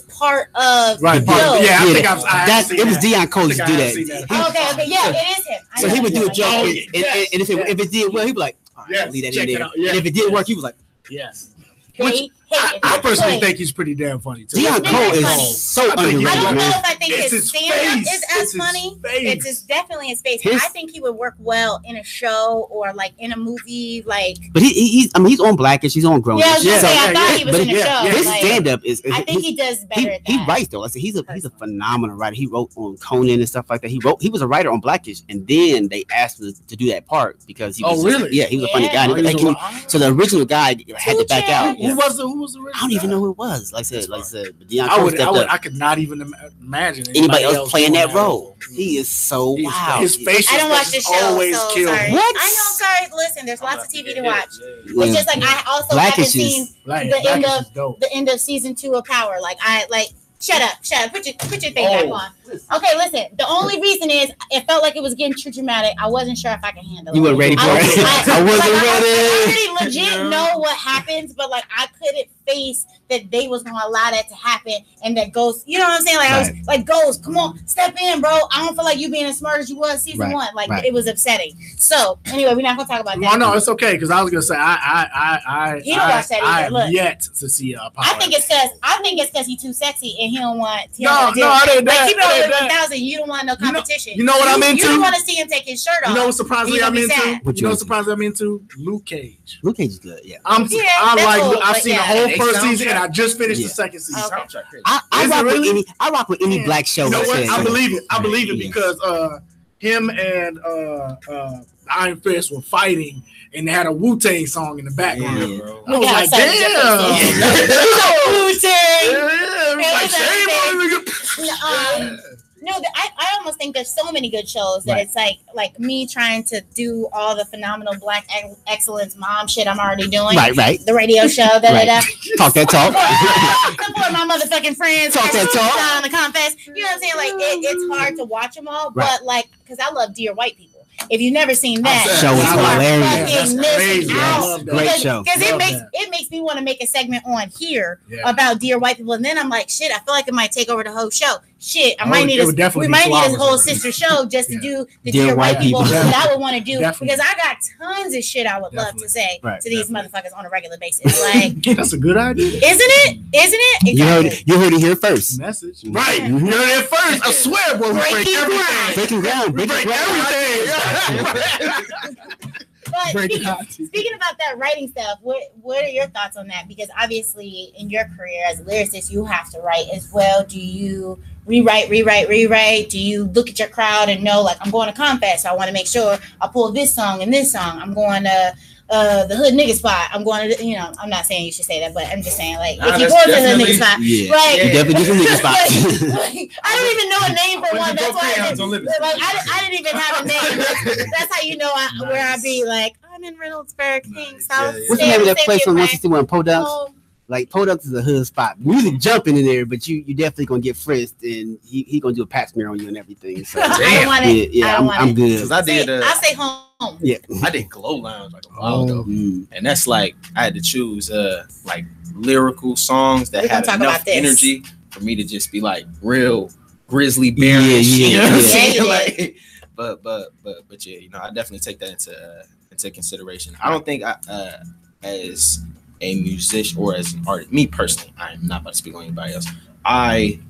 part of the joke. Yeah, I think it was Deion Cole used to do that. Okay, yeah, it is him. So he would do a joke, and if it did well, he'd be like, all right, leave that in there. And if it did work, he was like, yes. I personally think he's pretty damn funny too. Deion Cole is so underrated. I don't know if I think his stand-up is as funny. It's definitely his face. I think he would work well in a show or like in a movie. Like, but he's on Blackish. He's on Grown. Yeah, I thought he was in a show. His stand-up is. I think he does better at that. He writes though. He's a phenomenal writer. He wrote on Conan and stuff like that. He was a writer on Blackish, and then they asked him to do that part because he was. Really? Yeah, he was a funny guy. So the original guy had to back out. Who was the original? I don't even know who it was. Like I said, but Deion Cole I could not even imagine anybody else playing that role. He is so wild. His face. I don't watch the show. Always so killed. Sorry. What? I know. Sorry. Listen, there's lots of TV to watch. It's just like I also haven't seen the end of season 2 of Power. Like shut up. Put your thing back on. Okay, listen. The only reason is it felt like it was getting too dramatic. I wasn't sure if I could handle it. You weren't ready for it. I wasn't ready. I pretty legit know what happens, but like I couldn't face that they was gonna allow that to happen, and that Ghost, you know what I'm saying? Like I was like, Ghost, come on, step in, bro. I don't feel like you being as smart as you was season 1. Like it was upsetting. So anyway, we're not gonna talk about that. Well, no, it's okay because I was gonna say I he don't watch that either. Look, yet to see Power. I think it's because he's too sexy and he don't want. No, it ain't that. Keep it over 1,000. You don't want no competition. You know what I'm into? You don't want to see him take his shirt off. You know what surprisingly I'm into? I'm into? Luke Cage. Luke Cage is good. Yeah. I've seen the whole first season and I just finished the second season. Okay. I rock with any black show. You know what? I believe it because him and Iron Fist were fighting and they had a Wu-Tang song in the background. I was like, damn. Wu-Tang. No, I almost think there's so many good shows that it's like me trying to do all the phenomenal black excellence mom shit I'm already doing. Right. The radio show, Talk that talk. Support my motherfucking friends. Talk that talk. On the confess. You know what I'm saying? Like it's hard to watch them all, but like because I love Dear White People. If you've never seen that show, is hilarious. Great show. Because it makes me want to make a segment on here about Dear White People, and then I'm like, shit, I feel like it might take over the whole show. Shit, we might need a whole sister show just to do the Dear White People that I would want to do because I got tons of shit I would love to say to these motherfuckers on a regular basis. Like that's a good idea, isn't it? Exactly. You heard it here first. Message right. You heard it first. I swear, boy, we break everything. Breaking ground. Everything. But Break it out. speaking about that writing stuff, what are your thoughts on that? Because obviously, in your career as a lyricist, you have to write as well. Do you rewrite? Do you look at your crowd and know, like, I'm going to Confest, so I want to make sure I pull this song and this song. I'm going to the hood nigga spot. I'm going to, I'm not saying you should say that, but I'm just saying, like, if you go to the hood nigga spot, right? You definitely get some nigga spots. Like, I don't even know a name for one. That's why I didn't even have a name. That's how you know where I be. Like, I'm in Reynoldsburg, King South. What's the name of that place from 161 Podunks? Like, Podunks is a hood spot. Music jumping in there, but you definitely gonna get frisked, and he gonna do a pat smear on you and everything. So I'm good. Because I did. I'll stay home. Yeah, I did Glow Lounge like a while ago, and that's like I had to choose like lyrical songs that had enough energy for me to just be like real grizzly bear. Like, but yeah, I definitely take that into consideration. I don't think as a musician or as an artist, me personally, I am not about to speak on anybody else. I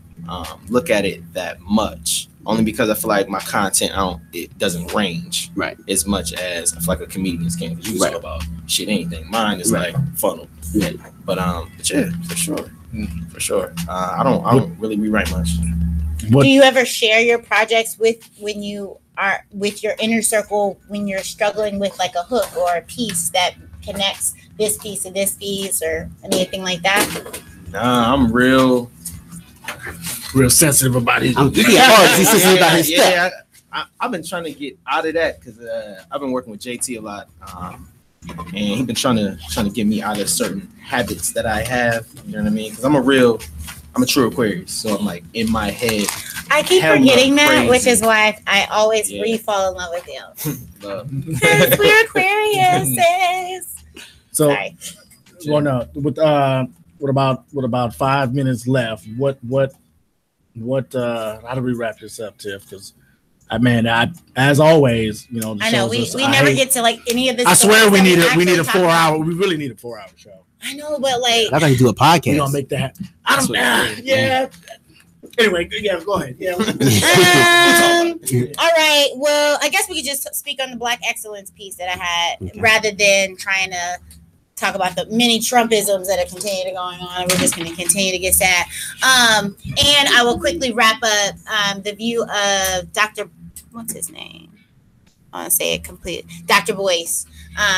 look at it that much. Only because I feel like my content, it doesn't range as much as I feel like a comedian's can. Because you talk about shit, anything. Mine is like funnel. Yeah. But yeah, for sure. I don't really rewrite much. Do you ever share your projects when you are with your inner circle when you're struggling with like a hook or a piece that connects this piece to this piece or anything like that? Nah, I'm real sensitive about it. I've been trying to get out of that because I've been working with JT a lot, and he's been trying to get me out of certain habits that I have. You know what I mean? Because I'm a true Aquarius, so I'm like in my head. I keep forgetting that, which is why I always fall in love with you. Because we're Aquariuses. So, sorry. Well, no. What about 5 minutes left? What how do we wrap this up, Tiff? Because as always, I know we never get to like any of this. I swear we need a 4 hour. We really need a 4 hour show. I know, but like I thought you do a podcast. We gonna make that. Anyway, yeah, go ahead. Yeah. All right. Well, I guess we could just speak on the Black excellence piece that I had, rather than trying to talk about the many Trumpisms that are continuing going on. We're just going to continue to get sad. And I will quickly wrap up the view of Dr. What's his name? I want to say it complete. Dr. Boyce.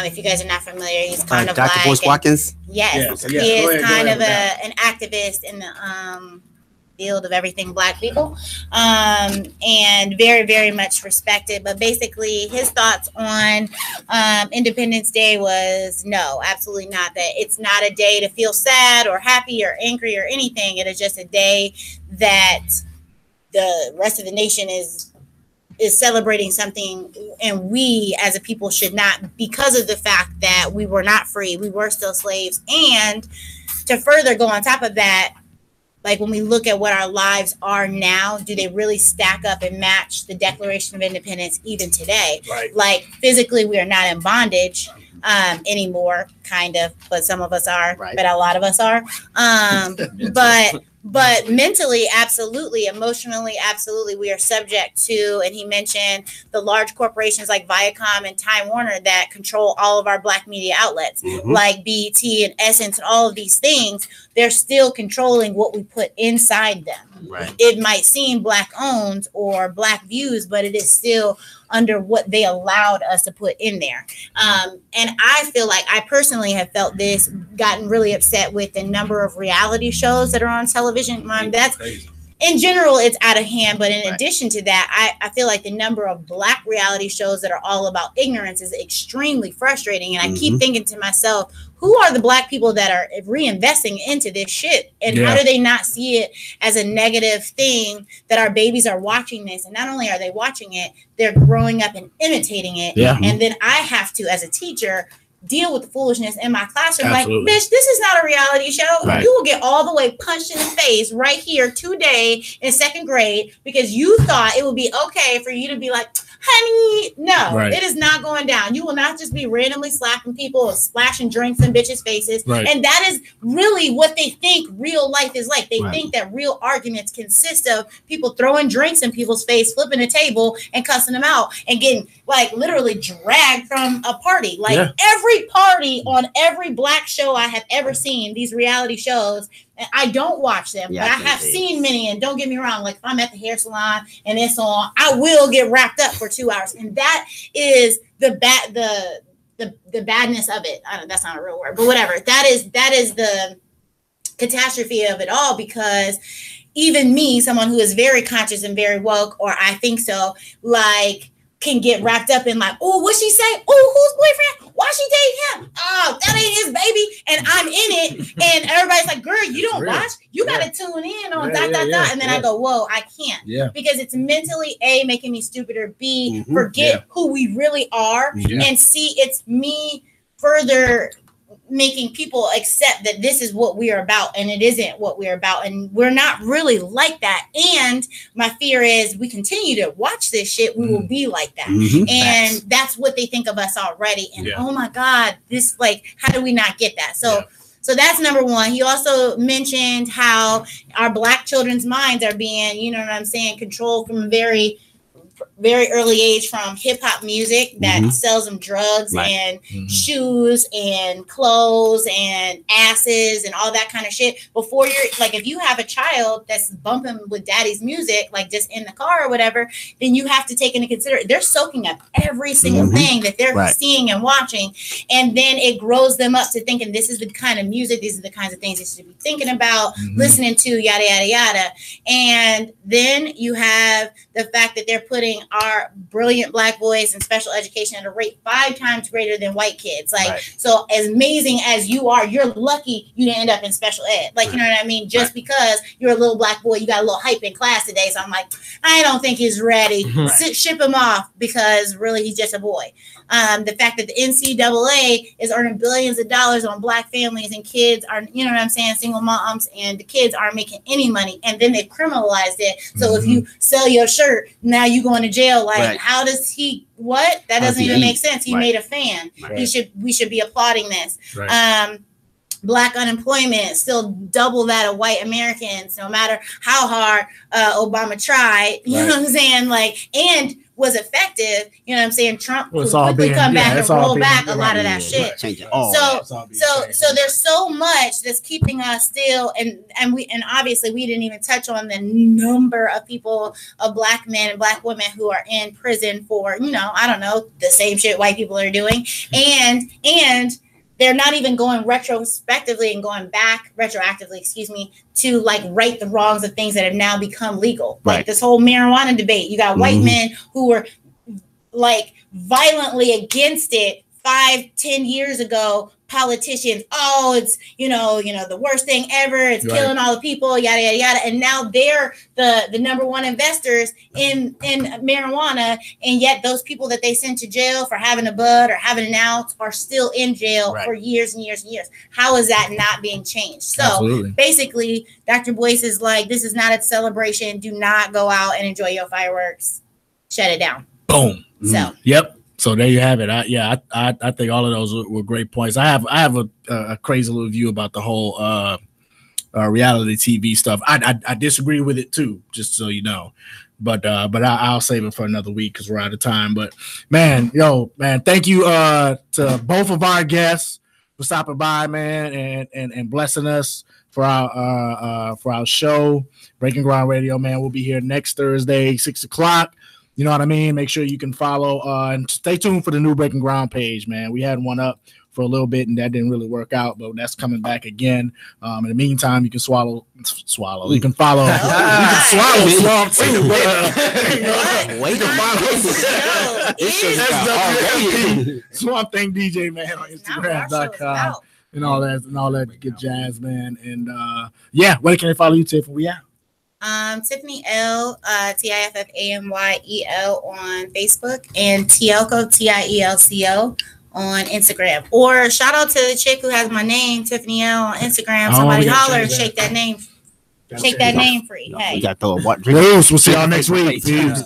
If you guys are not familiar, he's kind of Dr. like Boyce Watkins. Yes, he is kind of an activist in the field of everything Black people, and very, very much respected. But basically, his thoughts on Independence Day was no, absolutely not. That it's not a day to feel sad or happy or angry or anything. It is just a day that the rest of the nation is celebrating something, and we as a people should not, because of the fact that we were not free, we were still slaves. And to further go on top of that, like when we look at what our lives are now, do they really stack up and match the Declaration of Independence even today? Right. Like physically, we are not in bondage anymore, kind of, but some of us are, but a lot of us are. But mentally, absolutely, emotionally, absolutely, we are subject to, and he mentioned the large corporations like Viacom and Time Warner that control all of our Black media outlets, like BET and Essence and all of these things. They're still controlling what we put inside them. Right. It might seem Black owned or Black views, but it is still under what they allowed us to put in there. And I feel like I personally have felt this, gotten really upset with the number of reality shows that are on television. That's in general, it's out of hand. But in addition to that, I feel like the number of Black reality shows that are all about ignorance is extremely frustrating. And I keep thinking to myself, who are the Black people that are reinvesting into this shit? And how do they not see it as a negative thing that our babies are watching this? And not only are they watching it, they're growing up and imitating it. Yeah. And then I have to, as a teacher, deal with the foolishness in my classroom. Absolutely. Like, bitch, this is not a reality show. Right. You will get all the way punched in the face right here today in 2nd grade because you thought it would be okay for you to be like, honey, no, Right. it is not going down. You will not just be randomly slapping people or splashing drinks in bitches' faces. Right. And that is really what they think real life is like. They Right. think that real arguments consist of people throwing drinks in people's face, flipping a table and cussing them out and getting like literally dragged from a party. Like every party on every black show I have ever seen, these reality shows, and I don't watch them, but I have seen many. And don't get me wrong, like if I'm at the hair salon and it's on, I will get wrapped up for 2 hours. And that is the badness of it. That's not a real word, but whatever. That is the catastrophe of it all, because even me, someone who is very conscious and very woke, or I think so, like can get wrapped up in like, oh, what she say? Oh, whose boyfriend? Why she dating him? Oh, that ain't his baby. And I'm in it. And everybody's like, girl, you don't watch. You got to tune in on dot. And then I go, whoa, I can't. Yeah. Because it's mentally A, making me stupid, or B, forget who we really are. And C, it's me further making people accept that this is what we are about and it isn't what we're about, and we're not really like that. And my fear is we continue to watch this shit, we will be like that. And that's what they think of us already. And oh my God, this, like, how do we not get that? So that's number one. He also mentioned how our black children's minds are being, you know what I'm saying, controlled from a very early age from hip hop music that sells them drugs and shoes and clothes and asses and all that kind of shit. Before you're like, if you have a child that's bumping with daddy's music, like just in the car or whatever, then you have to take into consideration they're soaking up every single thing that they're seeing and watching. And then it grows them up to thinking this is the kind of music, these are the kinds of things they should be thinking about, listening to, yada, yada, yada. And then you have the fact that they're putting our brilliant black boys in special education at a rate 5 times greater than white kids. Like, so as amazing as you are, you're lucky you didn't end up in special ed. Like, you know what I mean? Just because you're a little black boy, you got a little hype in class today. So I'm like, I don't think he's ready. Ship him off, because really he's just a boy. The fact that the NCAA is earning billions of dollars on black families and kids are, you know what I'm saying, single moms, and the kids aren't making any money. And then they criminalized it. So if you sell your shirt, now you going to jail. Like, how does he, what? That doesn't even make sense. He made a fan. We should be applauding this. Black unemployment still double that of white Americans, no matter how hard Obama tried, you know what I'm saying? Like, and was effective, you know what I'm saying? Trump would quickly come back and roll back a lot of that shit. So there's so much that's keeping us still, and obviously we didn't even touch on the number of people, of black men and black women who are in prison for, you know, I don't know, the same shit white people are doing. And they're not even going retroactively, to like right the wrongs of things that have now become legal. Like this whole marijuana debate. You got white men who were like violently against it 5-10 years ago. Politicians, oh, it's you know the worst thing ever. It's killing all the people, yada yada yada. And now they're the number one investors in marijuana, and yet those people that they sent to jail for having a bud or having an ounce are still in jail for years and years and years. How is that not being changed? So basically, Dr. Boyce is like, this is not a celebration. Do not go out and enjoy your fireworks. Shut it down. Boom. So yep. So there you have it. I think all of those were great points. I have a crazy little view about the whole reality TV stuff. I disagree with it too, just so you know. But I'll save it for another week because we're out of time. But man, thank you to both of our guests for stopping by, man, and blessing us for our show, Breaking Ground Radio. Man, we'll be here next Thursday, 6:00. You know what I mean? Make sure you can follow and stay tuned for the new Breaking Ground page, man. We had one up for a little bit and that didn't really work out, but that's coming back again. In the meantime, you can swallow. You can follow. You can swallow too. Wait to follow. Swamp Thing DJ, man, on Instagram.com and all that good jazz, man. And where can they follow you, Tiff? We out. Tiffany L, TIFFAMYEL on Facebook, and Tielco, TIELCO on Instagram. Or shout out to the chick who has my name, Tiffany L, on Instagram. Oh, Somebody we gotta holler, change that. shake that name. Shake that name free. Hey. We got to throw a Peace. We'll see y'all next week. Peace. That's